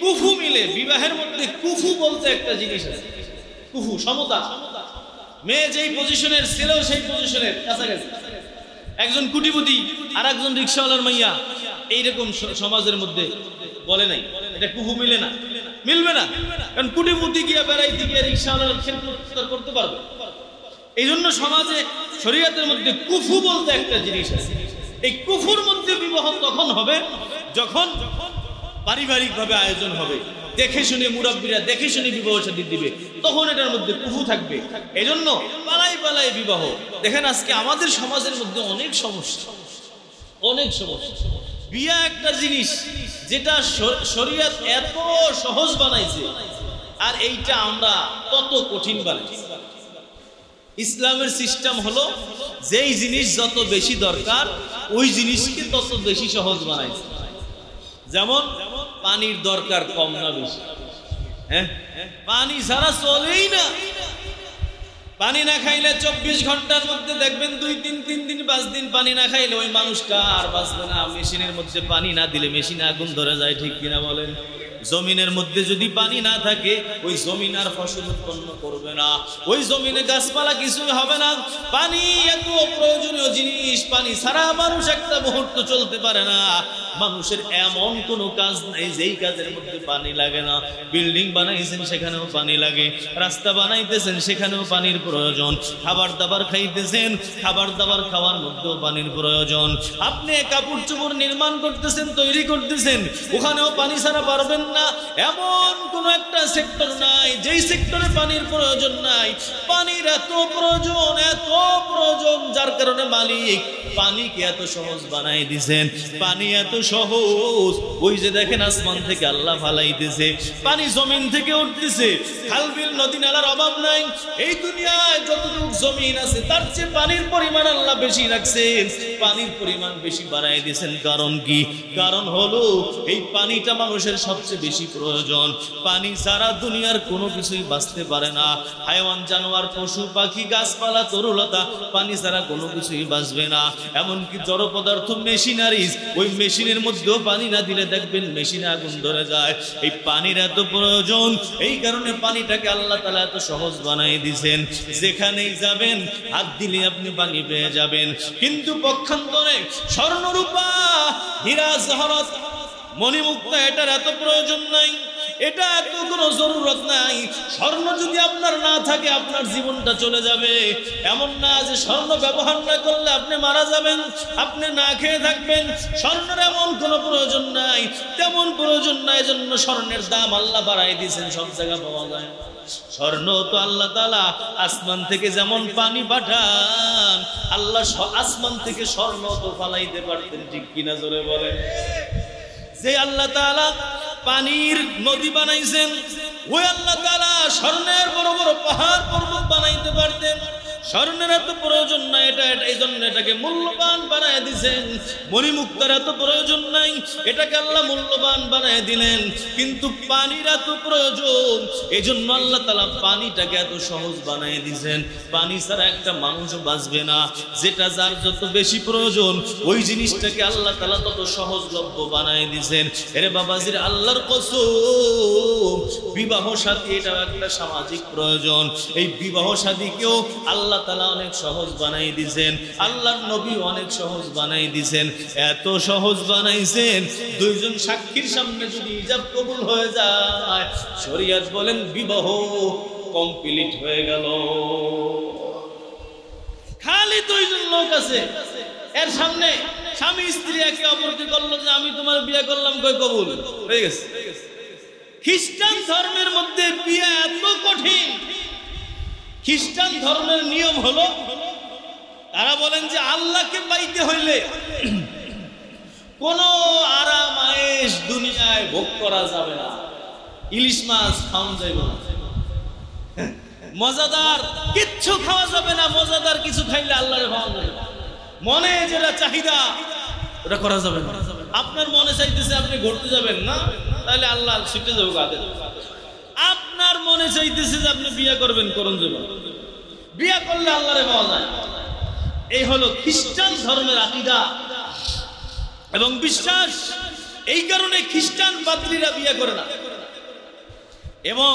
কুফু মিলে, বিবাহের মধ্যে কুফু বলতে একটা জিনিস আছে, কুফু সমতা, মেয়ে যেই পজিশনের ছেলেও সেই পজিশনের কাছাকাছি, একজন কুটিপতি আর একজন রিক্সাওয়ালার মাইয়া, এইরকম সমাজের মধ্যে বলে নাই, এটা কুফু মিলে না, মিলবে না। কারণ কুটিপতি গিয়া বেড়াইতে গিয়ে রিক্সাওয়ালার খেদমত করতে পারবে। এই জন্য সমাজে শরীয়তের মধ্যে কুফু বলতে একটা জিনিস আছে। এই কুফুর মধ্যে বিবাহ তখন হবে যখন পারিবারিক ভাবে আয়োজন হবে, দেখে শুনে মুরব্বীরা দেখে শুনে বিবাহ শাদী দিবে, তখন এটার মধ্যে কুফু থাকবে। এই জন্য পালাই পালাই বিবাহ। দেখেন আজকে আমাদের সমাজের মধ্যে অনেক সমস্যা। বিয়া একটা জিনিস যেটা শরীয়ত এত সহজ বানাইছে, আর এইটা আমরা কত কঠিন বানাইছি। ইসলামের সিস্টেম হলো যেই জিনিস যত বেশি দরকার ওই জিনিসকে তত বেশি সহজ বানাইছে। যেমন পানির দরকার কম না বেশি? হ্যাঁ, পানি ছাড়া চলেই না। পানি না খাইলে 24 ঘন্টার মধ্যে দেখবেন 2-3 দিন 5 দিন পানি না খাইলে ওই মানুষটা আর বাঁচবে না। মেশিনের মধ্যে পানি না দিলে মেশিনে আগুন ধরে যায়, ঠিক কিনা বলেন? জমিনের মধ্যে যদি পানি না থাকে ওই জমিন আর ফসল উৎপন্ন করবে না, ওই জমিনে গাছপালা কিছুই হবে না। পানি এত প্রয়োজনীয় জিনিস, পানি ছাড়া মানুষ একটা মুহূর্ত চলতে পারে না। মানুষের এমন কোনো কাজ নাই যেই কাজের মধ্যে পানি লাগে না। বিল্ডিং বানাইছেন সেখানেও পানি লাগে, রাস্তা বানাইতেছেন সেখানেও পানির প্রয়োজন, খাবার দাবার খাইতেছেন খাবার দাবার খাওয়ার মধ্যেও পানির প্রয়োজন। আপনি কাপড় চোপড় নির্মাণ করতেছেন, তৈরি করতেছেন, ওখানেও পানি ছাড়া পারবেন না। এমন কোন একটা সেক্টর নাই যেই সেক্টরে পানির প্রয়োজন নাই। পানির এত প্রয়োজন যার কারণে মালিক পানিকে এত সহজ বানাই দিয়েছেন। পানি এত সহজ, ওই যে দেখেন আসমান থেকে আল্লাহ ফালাইতেছে, পানি জমিন থেকে উঠতেছে, খালবিল নদী নালার অভাব নাই। এই দুনিয়ায় যতটুকু জমিন আছে তার চেয়ে পানির পরিমাণ আল্লাহ বেশি রাখছেন, পানির পরিমাণ বেশি বাড়াই দিয়েছেন। কারণ কি? কারণ হলো এই পানিটা মানুষের সবচেয়ে বেশি প্রয়োজন। পানি ছাড়া দুনিয়ার কোনো কিছুই বাঁচতে পারে না। হায়াওয়ান, জানোয়ার, পশু পাখি, গাছপালা, তরুলতা পানি ছাড়া কোনো কিছুই বাঁচবে না। এমনকি জড় পদার্থ, মেশিনারিজ, ওই মেশিনের মধ্যেও পানি না দিলে দেখবেন মেশিনে আগুন ধরে যায়। এই পানির এত প্রয়োজন, এই কারণে পানিটাকে আল্লাহ তাআলা এত সহজ বানাই দিয়েছেন। যেখানেই যাবেন হাত দিলে আপনি পানি পেয়ে যাবেন। কিন্তু পক্ষান্তরে স্বর্ণ, রূপা, হীরা, জহরত, মণিমুক্তা এটার এত প্রয়োজন নাই, এটা এত কোনো জরুরত নাই। স্বর্ণ যদি আপনার না থাকে আপনার জীবনটা চলে যাবে। এমন না যে স্বর্ণ ব্যবহার না করলে আপনি মারা যাবেন, আপনি না খেয়ে থাকবেন। স্বর্ণের এমন কোনো প্রয়োজন নাই, তেমন প্রয়োজন নাই। জন্য স্বর্ণের দাম আল্লাহ বাড়াই দিয়েছেন, সব জায়গা পাওয়া যায়। স্বর্ণ তো আল্লাহ তাআলা আসমান থেকে যেমন পানি পাঠান, আল্লাহ আসমান থেকে স্বর্ণ তো ফালাইতে পারতেন, ঠিক কিনা জোরে বলেন? যে আল্লাহ তাআলা পানির নদী বানাইছেন, ওই আল্লাহ তাআলা স্বর্ণের বড় বড় পাহাড় পর্বত বানাইতে পারতেন। স্বর্ণের এত প্রয়োজন নাই, এই জন্য এটাকে মূল্যবান বানায় দিয়েছেন। মণিমুক্তার এত প্রয়োজন নাই, এটাকে আল্লাহ মূল্যবান বানায় দিলেন। কিন্তু পানির এত প্রয়োজন, এই জন্য আল্লাহ তাআলা পানিটাকে এত সহজ বানায় দিয়েছেন। পানি ছাড়া একটা মানুষও বাঁচবে না। যেটা যার যত বেশি প্রয়োজন ওই জিনিসটাকে আল্লাহ তাআলা তত সহজলভ্য বানায় দিয়েছেন। এরে বাবাজির, আল্লাহর কসম, বিবাহ সাথী এটাও একটা সামাজিক প্রয়োজন। এই বিবাহ সাথীকেও আল্লাহ তাআলা অনেক সহজ বানাই দিয়েছেন, আল্লাহর নবী অনেক সহজ বানাই দিয়েছেন। এত সহজ বানাইছেন, দুইজন সাক্ষীর সামনে যদি ইজাব কবুল হয়ে যায়, শরীয়ত বলেন বিবাহ কমপ্লিট হয়ে গেল। খালি দুইজন লোক আছে, এর সামনে স্বামী স্ত্রী একে অপরকে বলল যে আমি তোমার বিয়ে করলাম, কই কবুল হয়ে গেছে। খ্রিস্টান ধর্মের মধ্যে বিয়ে এত কঠিন। খ্রিস্টান ধর্মের নিয়ম হলো, তারা বলেন যে আল্লাহকে পাইতে হইলে কোনো আরাম আয়েশ দুনিয়ায় ভোগ করা যাবে না। ইলিশ মাছ খাওয়া যাবে না, মজাদার কিচ্ছু খাওয়া যাবে না। মজাদার কিছু খাইলে আল্লাহরে খাওয়া যাবে না। মনে যেটা চাহিদা ওটা করা যাবে না। আপনার মনে চাইতেছে আপনি ঘুরতে যাবেন না, তাহলে আল্লাহ ছুটে যাবো কাঁদে। আপনার মনে চাইতেছে যে আপনি বিয়ে করবেন, করুন যাবেন, বিয়ে করলে আল্লাহরে পাওয়া যায়। এই হলো খ্রিস্টান ধর্মের আকীদা এবং বিশ্বাস। এই কারণে খ্রিস্টান পাদ্রীরা বিয়ে করে না। এবং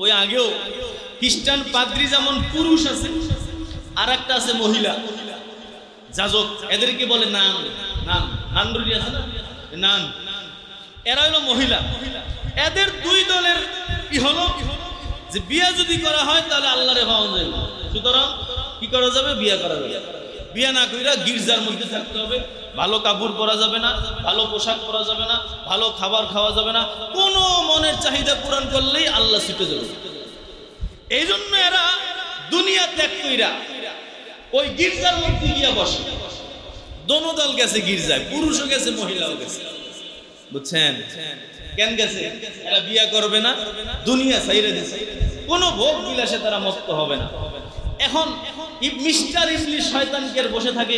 ওই আগেও খ্রিস্টান পাদ্রী যেমন পুরুষ আছে, আর একটা আছে মহিলা যাজক, এদেরকে বলে নান। নান নানরুলি আছে না, নান, এরা হলো মহিলা। এদের দুই দলের কি হলো যে বিয়ে যদি করা হয় তাহলে আল্লাহরে পাওয়া যাবে। সুতরাং কি করা যাবে? বিয়ে করা যাবে। বিয়ে না কইরা গির্জার মধ্যে থাকতে হবে, ভালো কাপড় পরা যাবে না, ভালো পোশাক পরা যাবে না, ভালো খাবার খাওয়া যাবে না। কোনো মনের চাহিদা পূরণ করলেই আল্লাহ ছুটে যাবে। এই জন্য এরা দুনিয়া ত্যাগ কইরা ওই গির্জার মধ্যে গিয়া বসে। দোনো দল গেছে গির্জায়, পুরুষও গেছে মহিলাও গেছে, বুঝছেন? কেন গেছে? এরা বিয়া করবে না, দুনিয়া ছাইরে দিছে, কোনো ভোগ বিলাসে তারা মস্ত হবে না। এখন মিস্টার ইবলিস শয়তান কি আর বসে থাকে?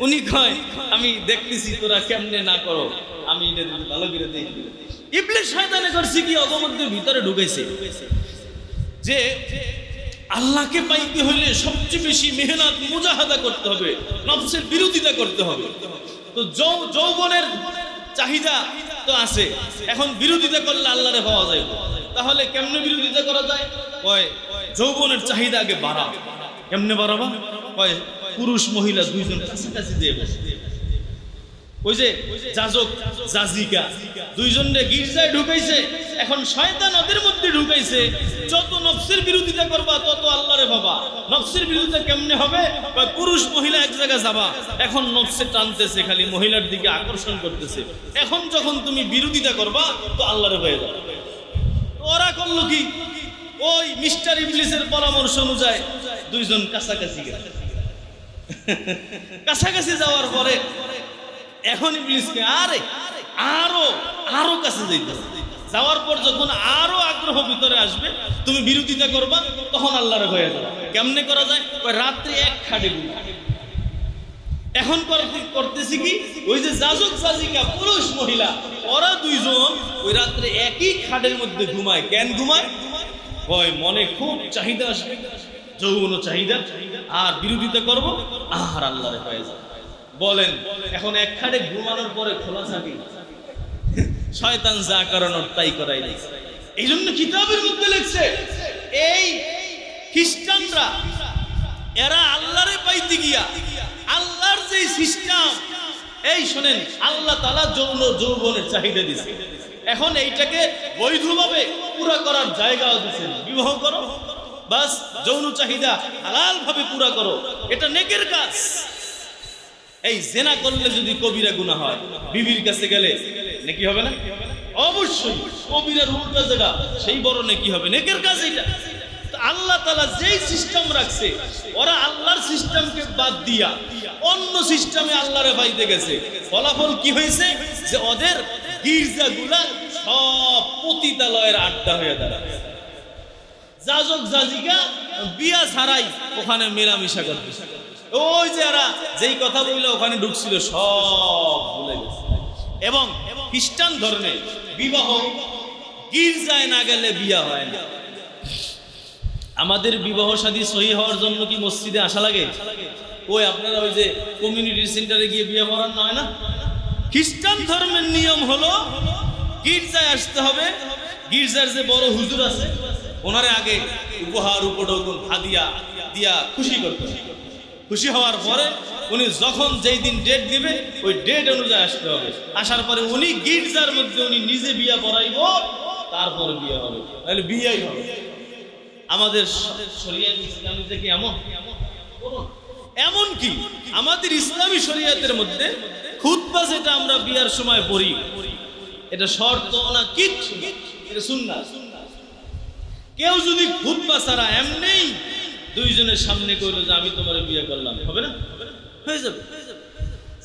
উনি কয় আমি দেখতেছি তোরা কেমনে না করো, আমি এটা ভালো করে দেখি। ইবলিস শয়তানে করছে কি, অগমদের ভিতরে ঢুকেছে যে আল্লাহকে পাইতে হলে সবচেয়ে বেশি মেহনত মুজাহাদা করতে হবে, নফসের বিরোধিতা করতে হবে। তো যৌবনের চাহিদা তো আছে, এখন বিরোধিতা করলে আল্লাহরে পাওয়া যায়। তাহলে কেমনে বিরোধিতা করা যায়? কয় যৌবনের চাহিদা আগে বাড়া। কেমনে বাড়াবা? কয় পুরুষ মহিলা দুইজন কাছাকাছি দিয়ে বসে, ওই যে যাজক জাজিকা দুইজনে গির্জায় ঢুকাইছে, এখন শয়তান ওদের মধ্যে ঢুকাইছে। যত নফসের বিরোধিতা করবা তত আল্লাহরে পাবা। নফসের বিরোধিতা কেমনে হবে? পুরুষ মহিলা এক জায়গায় যাবা, এখন নফসে টানতেছে, খালি মহিলার দিকে আকর্ষণ করতেছে। এখন যখন তুমি বিরোধিতা করবা তো আল্লাহরে হয়ে যাবে। ওরা করলো কি, ওই মিস্টার ইবলিসের পরামর্শ অনুযায়ী দুইজন কাছাকাছি গেছে। কাছাকাছি যাওয়ার পরে এখন ইবলিসকে আরো কাছে যাইতে হবে। যাওয়ার পর যখন আরো আগ্রহ ভিতরে আসবে, তুমি বিরোধিতা করবা, তখন আল্লাহরে হয়ে যাবে। কেমনে করা যায়? রাত্রে এক খাটে ঘুমা। এখন করতেছি কি, ওই যে যাজক জাজিকা পুরুষ মহিলা ওরা দুইজন ওই রাত্রে একই খাটের মধ্যে ঘুমায়। কেন ঘুমায়? ওই মনে খুব চাহিদা আসবে, যৌবন চাহিদা, আর বিরোধিতা করবো আর আল্লাহরে হয়ে যাবে। বলেন এখন এক খাটে ঘুমানোর পরে খোলা থাকে, শয়তান যা করানোর তাই করাই দিয়েছে। এই জন্য কিতাবের মধ্যে লিখছে এই খ্রিস্টানরা এরা আল্লাহরে পাইতে গিয়া আল্লাহর যে সিস্টেম, এই শোনেন, আল্লাহ তাআলা যৌবনের চাহিদা দিয়েছে। এখন এইটাকে বৈধভাবে পুরা করার জায়গাও দিয়েছেন। বিবাহ করো, বাস যৌন চাহিদা হালাল ভাবে পুরা করো, এটা নেকের কাজ। এই জেনা করলে যদি কবিরা গুনাহ হয়, বিবির কাছে গেলে নেকি হবে না? অবশ্যই কবিরার উল্টা যেটা সেই বড় নেকি হবে, নেকের কাজ এটা। আল্লাহ তাআলা যেই সিস্টেম রাখছে, ওরা আল্লাহর সিস্টেমকে বাদ দিয়া অন্য সিস্টেমে আল্লাহরে পাইতে গেছে। ফলাফল কি হয়েছে? যে ওদের গির্জাগুলা সব পতিতালয়ের আড্ডা হয়ে দাঁড়ায়। যাজক জাজিকা বিয়া ছাড়াই ওখানে মেলামেশা করতেছে। ওই যে এরা যেই কথা বললে ওখানে ঢুকছিল সব ভুলে গেছে। এবং খ্রিস্টান ধর্মে বিবাহ গির্জায় না গেলে বিয়া হয় না। আমাদের বিবাহ শাদী সহি হওয়ার জন্য কি মসজিদে আসা লাগে? ওই আপনারা ওই যে কমিউনিটি সেন্টারে গিয়ে বিয়ে করার নয় না। খ্রিস্টান ধর্মের নিয়ম হলো গির্জায় আসতে হবে। গির্জার যে বড় হুজুর আছে ওনারে আগে উপহার উপঢৌকন হাদিয়া দিয়া খুশি করতে হবে। খুশি হওয়ার পরে উনি যখন যেই দিন ডেট দিবে ওই ডেট অনুযায়ী আসতে হবে। আসার পরে উনি গির্জার মধ্যে উনি নিজে বিয়া পড়াইব, তারপর বিয়ে হবে, তাহলে বিয়েই হবে। আমাদের শরিয়াত ইসলামী থেকে এমন কি আমাদের ইসলামী শরিয়াতের মধ্যে খুতবা যেটা আমরা বিয়ার সময় পড়ি, এটা শর্ত না কিচ্ছু, এটা সুন্নাত। কেউ যদি খুতবা ছাড়া এমনি দুইজনের সামনে কইলো যে আমি তোমার বিয়ে করলাম, হবে না? হয়ে যাবে।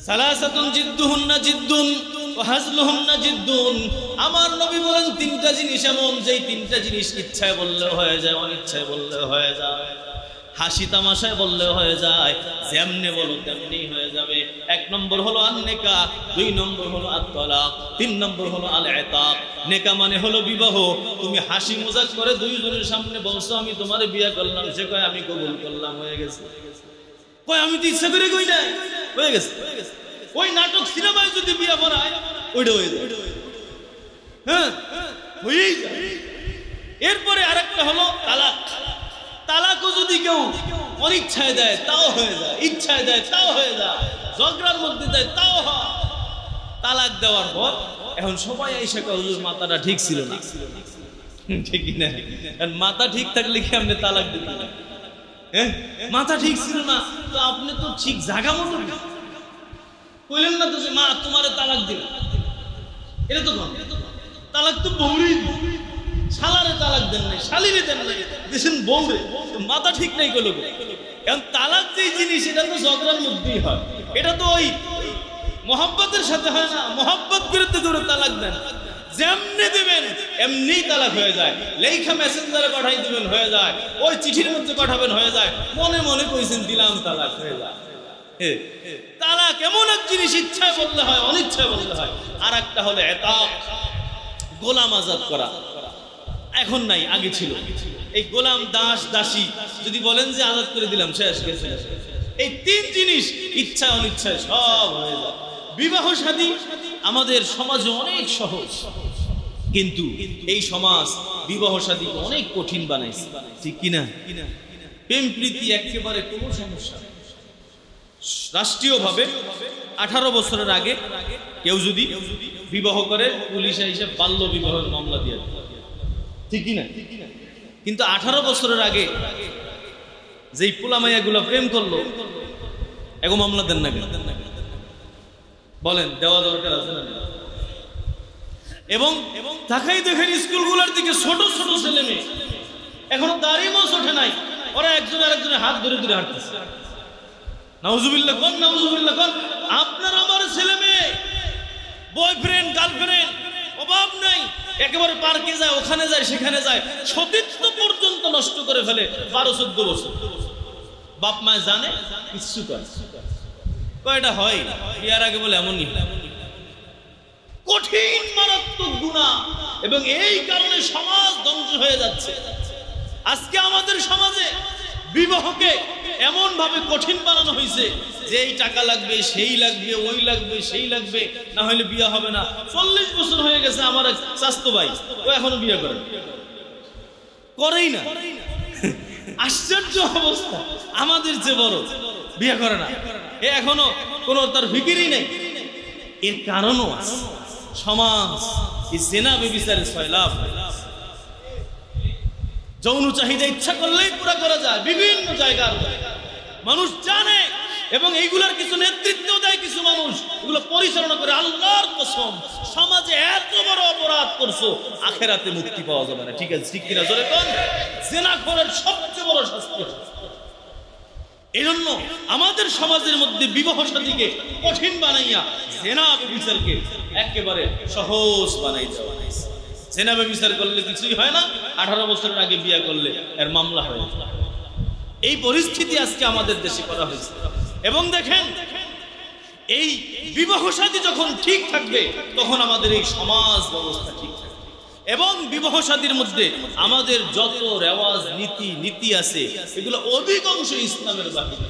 সালাসাতুন জিদ্দুহুন্না জিদ্দুন ওয়া হাজলুহুন্না জিদ্দুন। আমার নবী বলেন তিনটা জিনিস এমন, যেই তিনটা জিনিস ইচ্ছায় বললে হয়ে যায়, অনিচ্ছায় বললে হয়ে যায়, হাসি তামাশায় বললে হয়ে যায়, যেমনে বলো তেমনি হয়ে যাবে। এক নম্বর হলো আন-নিকা, দুই নম্বর হলো আত-তালাক, তিন নম্বর হলো আল-ইতাক। নেকা মানে হলো বিবাহ। তুমি হাসি মজাক করে দুইজনের সামনে বলছো আমি তোমারে বিয়ে করলাম, সে কয় আমি কবুল করলাম, হয়ে গেছে। কয় আমি তো ইচ্ছা করে কই না, হয়ে গেছে। ওই নাটক সিনেমায় যদি বিয়ে পড়ায় ওইটা হয়ে যায়, হ্যাঁ হয়েই যায়। এরপরে আরেকটা হলো তালাক। তালাকও যদি কেউ অনিচ্ছায় দেয় তাও হয়ে যায়, ইচ্ছায় দেয় তাও হয়ে যায়, ঝগড়ার মধ্যে দেয় তাও হয়। তালাক দেওয়ার পর এখন সবাই এসে কয় হুজুর মাথাটা ঠিক ছিল না, ঠিকই না? মাথা ঠিক থাকলে কি আপনি তালাক দিতেন? হ্যাঁ, মাথা ঠিক ছিল না তো আপনি তো ঠিক জায়গা মতো কইলেন না তো যে মা তোমারে তালাক দিল, এটা তো তালাক তো বউরি, শালারে তালাক দেন নাই, শালিরে দেন নাই, দেশেন বউরে, মাথা ঠিক নাই কইলো। এখন তালাক যে জিনিস এটা তো ঝগড়ার মধ্যেই হয়, এটা তো ওই মহব্বতের সাথে হয় না। মহব্বত করে তো করে তালাক দেন, যেমনি দিবেন এমনি তালাক হয়ে যায়। লেখা মেসেঞ্জারে পাঠাই দিবেন হয়ে যায়, ওই চিঠির মধ্যে পাঠাবেন হয়ে যায়, মনে মনে কইছেন দিলাম তালাক হয়ে যায়। তালাক এমন এক জিনিস, ইচ্ছায় বললে হয়, অনিচ্ছায় বললে হয়। আর একটা হলো এতাক, গোলাম আজাদ করা। এখন নাই, আগে ছিল। এই গোলাম দাস দাসী যদি বলেন যে আজাদ করে দিলাম, শেষ গেছে। এই তিন জিনিস ইচ্ছা অনিচ্ছায় সব হয়ে যায়। বিবাহ শাদী আমাদের সমাজে অনেক সহজ, কিন্তু এই সমাজ বিবাহ শাদীকে অনেক কঠিন বানাইছে, ঠিক কিনা? প্রেম প্রীতি একেবারে কোনো সমস্যা নেই। রাষ্ট্রীয়ভাবে 18 বছরের আগে কেউ যদি বিবাহ করে, পুলিশ এসে বাল্য বিবাহের মামলা দিয়ে, ঠিক কিনা? কিন্তু 18 বছরের আগে যেই পোলামাইয়াগুলো প্রেম করলো, এগো মামলা দেন না কেন? বলেন, দেওয়া দরকার আছে না? এবং ঢাকায় দেখেন স্কুলগুলোর দিকে ছোট ছোট ছেলে মেয়ে এখনো দাড়ি মোছ ওঠে নাই, ওরা একজন আরেকজনের হাত ধরে ধরে হাঁটতেছে। নাউজুবিল্লাহ কোন, নাউজুবিল্লাহ কোন। আপনার আমার ছেলে মেয়ে, বয়ফ্রেন্ড গার্লফ্রেন্ড অভাব নাই, একেবারে পার্কে যায়, ওখানে যায়, সেখানে যায়, সতীত্ব পর্যন্ত নষ্ট করে ফেলে 12-14 বছর। বাপ মা জানে, কিচ্ছু করে কয়টা হয় বিয়ার আগে বলে এমনই কঠিন মারাত্মক গুনাহ, এবং এই কারণে সমাজ ধ্বংস হয়ে যাচ্ছে। আজকে আমাদের সমাজে বিবাহকে এমন ভাবে কঠিন বানানো হয়েছে যে এই টাকা লাগবে, সেই লাগবে, ওই লাগবে, সেই লাগবে, না হলে বিয়ে হবে না। 40 বছর হয়ে গেছে আমার এক চাচতো ভাই, ও এখনো বিয়ে করেই না। আশ্চর্য অবস্থা, আমাদের যে বড় বিয়ে করে না, এ এখনো কোনো তার ফিকিরই নেই। এর কারণও আছে, সমাজ এই জেনা ব্যভিচারে সয়লাভ। যৌন চাহিদা ইচ্ছা করলেই পুরা করা যায় বিভিন্ন জায়গার মানুষ জানে, এবং এইগুলার কিছু নেতৃত্ব দেয় কিছু মানুষ, এগুলো পরিচালনা করে। আল্লাহর কসম, সমাজে এত বড় অপরাধ করছো, আখেরাতে মুক্তি পাওয়া যাবে না, ঠিক আছে? ঠিক কিনা জোরে কোন? জিনাখোরের সবচেয়ে বড় শাস্তি। এই জন্য আমাদের সমাজের মধ্যে বিবাহ শাদীকে কঠিন বানাইয়া জিনা ব্যভিচারকে একেবারে সহজ বানাই দেওয়া হয়েছে। জিনা ব্যভিচার করলে কিছুই হয় না, 18 বছরের আগে বিয়ে করলে এর মামলা হয়। এই পরিস্থিতি আজকে আমাদের দেশে করা হয়েছে। এবং দেখেন, এই বিবাহ শাদী যখন ঠিক থাকবে, তখন আমাদের এই সমাজ ব্যবস্থা ঠিক থাকবে। এবং বিবাহ শাদীর মধ্যে আমাদের যত রেওয়াজ নীতি আছে, এগুলো অধিকাংশ ইসলামের বাহিরে।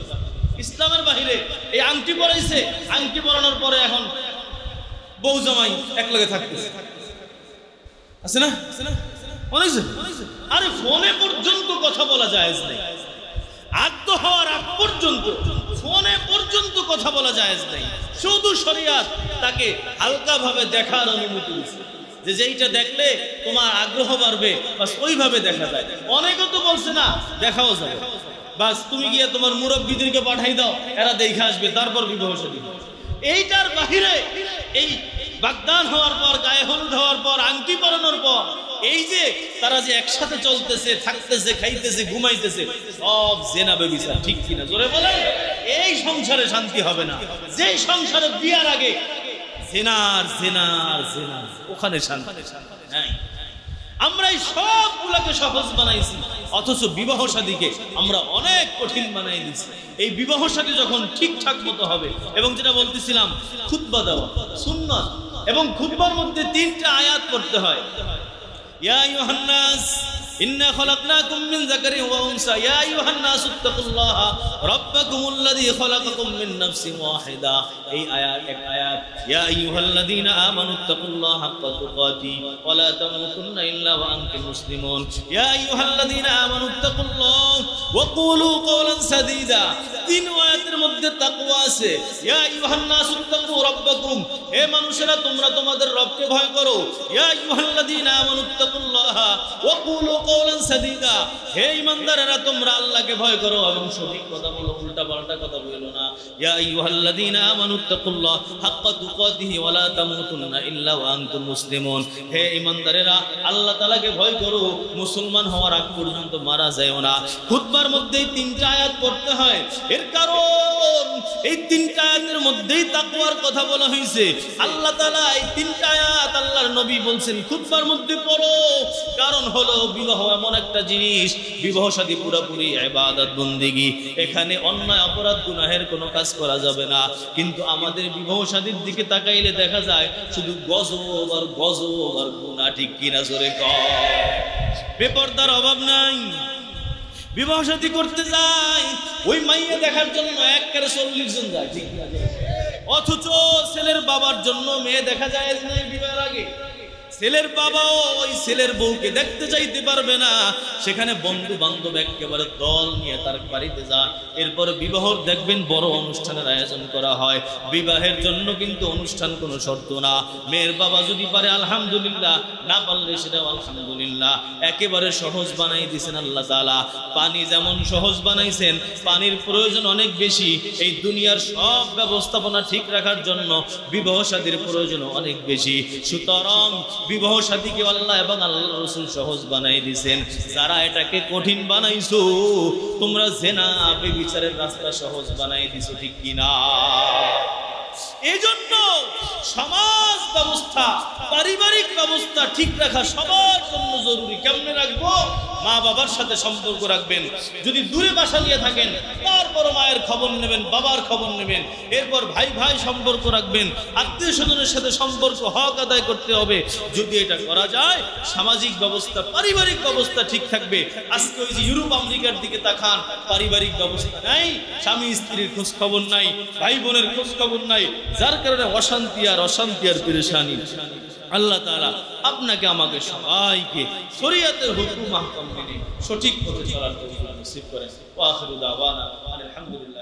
ইসলামের বাহিরে এই আংটি পরাইছে, আংটি পরানোর পরে এখন বউ জামাই একলগে থাকতেছে, আছে না? আরে ফোনে পর্যন্ত কথা বলা জায়েজ নেই, আদ্য হওয়ার আগ পর্যন্ত ফোনে পর্যন্ত কথা বলা জায়েজ নেই। শুধু শরীয়ত তাকে হালকা ভাবে দেখার অনুমতি দিয়েছে, যে যেইটা দেখলে তোমার আগ্রহ বাড়বে, বাস ওইভাবে দেখা যায়। অনেকে তো বলছে না দেখাও যাবে, বাস তুমি গিয়ে তোমার মুরব্বীদেরকে পাঠাই দাও, এরা দেখে আসবে, তারপর বিবাহ শাদী। এইটার বাহিরে এই বাগদান হওয়ার পর, গায়ে হলুদ হওয়ার পর, আংটি পরানোর পর, এই যে তারা যে একসাথে চলতেছে, থাকতেছে, খাইতেছে, ঘুমাইতেছে, সব জিনা ব্যভিচার, ঠিক কিনা জোরে বলেন? এই সংসারে শান্তি হবে না। যেই সংসারে বিয়ার আগে জিনার জিনার জিনার, ওখানে শান্তি নাই। আমরা এই সবগুলোকে সহজ বানাইছি, অথচ বিবাহ শাদীকে আমরা অনেক কঠিন বানাই দিচ্ছি। এই বিবাহ শাদী যখন ঠিকঠাক মতো হবে, এবং যেটা বলতেছিলাম খুতবা দেওয়া সুন্নাত, এবং খুতবার মধ্যে 3টা আয়াত পড়তে হয়। ইয়া আইয়ুহান নাস ইন্না খলাকনাকুম মিন যাকারিন ওয়া উনসা ইয়া আইয়ুহান নাস ইত্তাকুল্লাহা রাব্বাকুমুল্লাযী খলাকাকুম মিন নাফসিন ওয়াহিদা। এই আয়াত এক আয়াত, ইয়া আইয়ুহাল্লাযীনা আমানু ইত্তাকুল্লাহা হাক্কা তুকাতি ওয়া লা তামুতুন্না ইল্লা ওয়া আনতুম মুসলিমুন। ইয়া আইয়ুহাল্লাযীনা আমানু ইত্তাকুল্লাহা ওয়া কুলু কওলান সাদীদা। 3 আয়াতের মধ্যে তাকওয়া আছে। ইয়া আইয়ুহান নাস ইত্তাকু রাব্বাকুম, হে মানুষেরা তোমরা তোমাদের রবকে ভয় করো। ইয়া আইয়ুহাল্লাযীনা আমানু ইত্তাকুল্লাহা ওয়া কুলু কওলান সাদীদা, হে ঈমানদারেরা তোমরা আল্লাহকে ভয় করো এবং সঠিক কথা বলো, উল্টা পাল্টা কথা বলো না। ইয়া আইয়ুহাল্লাযীনা আমানু ইত্তাকুল্লাহা হাক্কা তুকাতিহি ওয়া লা তামুতুন্না ইল্লা ওয়া আনতুম মুসলিমুন, হে ঈমানদারেরা আল্লাহ তাআলাকে ভয় করো, মুসলমান হওয়ার আগ পর্যন্ত মারা যায়ও না। খুতবার মধ্যেই 3টা আয়াত পড়তে হয়। এর কারণ এই 3টা আয়াতের মধ্যেই তাকওয়ার কথা বলা হয়েছে। আল্লাহ তাআলা এই 3টা আয়াত আল্লাহ আল্লাহর নবী বলছেন খুতবার মধ্যে পড়ো, কারণ হলো বিবাহ এমন একটা জিনিস, বিবাহ শাদী পুরোপুরি ইবাদত বন্দেগী, এখানে অন্যায় অপরাধ গুনাহের কোনো কাজ করা যাবে না। কিন্তু আমাদের বিবাহ শাদীর দিকে তাকাইলে দেখা যায় শুধু গজব আর গজব আর গুনাহ, ঠিক কিনা জোরে কয়? বেপরদার অভাব নাই। বিবাহ শাদী করতে যায় ওই মাইয়া দেখার জন্য একবারে 40 জন যায়, ঠিক না? অথচ ছেলের বাবার জন্য মেয়ে দেখা যায় না বিবাহের আগে। ছেলের বাবাও ওই ছেলের বউকে দেখতে যাইতে পারবে না, সেখানে বন্ধু বান্ধব একেবারে দল নিয়ে তার বাড়িতে যায়। এরপরে বিবাহ দেখবেন বড় অনুষ্ঠানের আয়োজন করা হয়। বিবাহের জন্য কিন্তু অনুষ্ঠান কোনো শর্ত না, মেয়ের বাবা যদি পারে আলহামদুলিল্লাহ, না পারলে সেটাও আলহামদুলিল্লাহ। একেবারে সহজ বানাই দিয়েছেন আল্লাহ তাআলা। পানি যেমন সহজ বানাইছেন, পানির প্রয়োজন অনেক বেশি। এই দুনিয়ার সব ব্যবস্থাপনা ঠিক রাখার জন্য বিবাহ শাদীর প্রয়োজন অনেক বেশি। সুতরাং বিবাহ শাদীকে আল্লাহ এবং আল্লাহর রাসূল সহজ বানাই দিয়েছেন। যারা এটাকে কঠিন বানাইছো, তোমরা জিনা ব্যভিচারের রাস্তা সহজ বানাই দিছো, ঠিক কিনা? এজন্য সমাজ ব্যবস্থা, পারিবারিক ব্যবস্থা ঠিক রাখা সবার জন্য জরুরি। কেমনে রাখবো? মা বাবার সাথে সম্পর্ক রাখবেন। যদি দূরে বাসা নিয়ে থাকেন, তারপর মায়ের খবর নেবেন, বাবার খবর নেবেন। এরপর ভাই ভাই সম্পর্ক রাখবেন, আত্মীয় স্বজনের সাথে সম্পর্ক হক আদায় করতে হবে। যদি এটা করা যায়, সামাজিক ব্যবস্থা, পারিবারিক ব্যবস্থা ঠিক থাকবে। আজকে ওই যে ইউরোপ আমেরিকার দিকে তাকান, পারিবারিক ব্যবস্থা নাই, স্বামী স্ত্রীর খোঁজ খবর নাই, ভাই বোনের খোঁজ খবর নাই, যার কারণে অশান্তি আর পেরেশানি। আল্লাহ তাআলা আপনাকে আমাকে সবাইকে শরীয়তের হুকুম আহকাম মেনে সঠিক পথে চলার তৌফিক নসিব করেন। ওয়া আখিরু দাওয়ানা আলহামদুলিল্লাহ।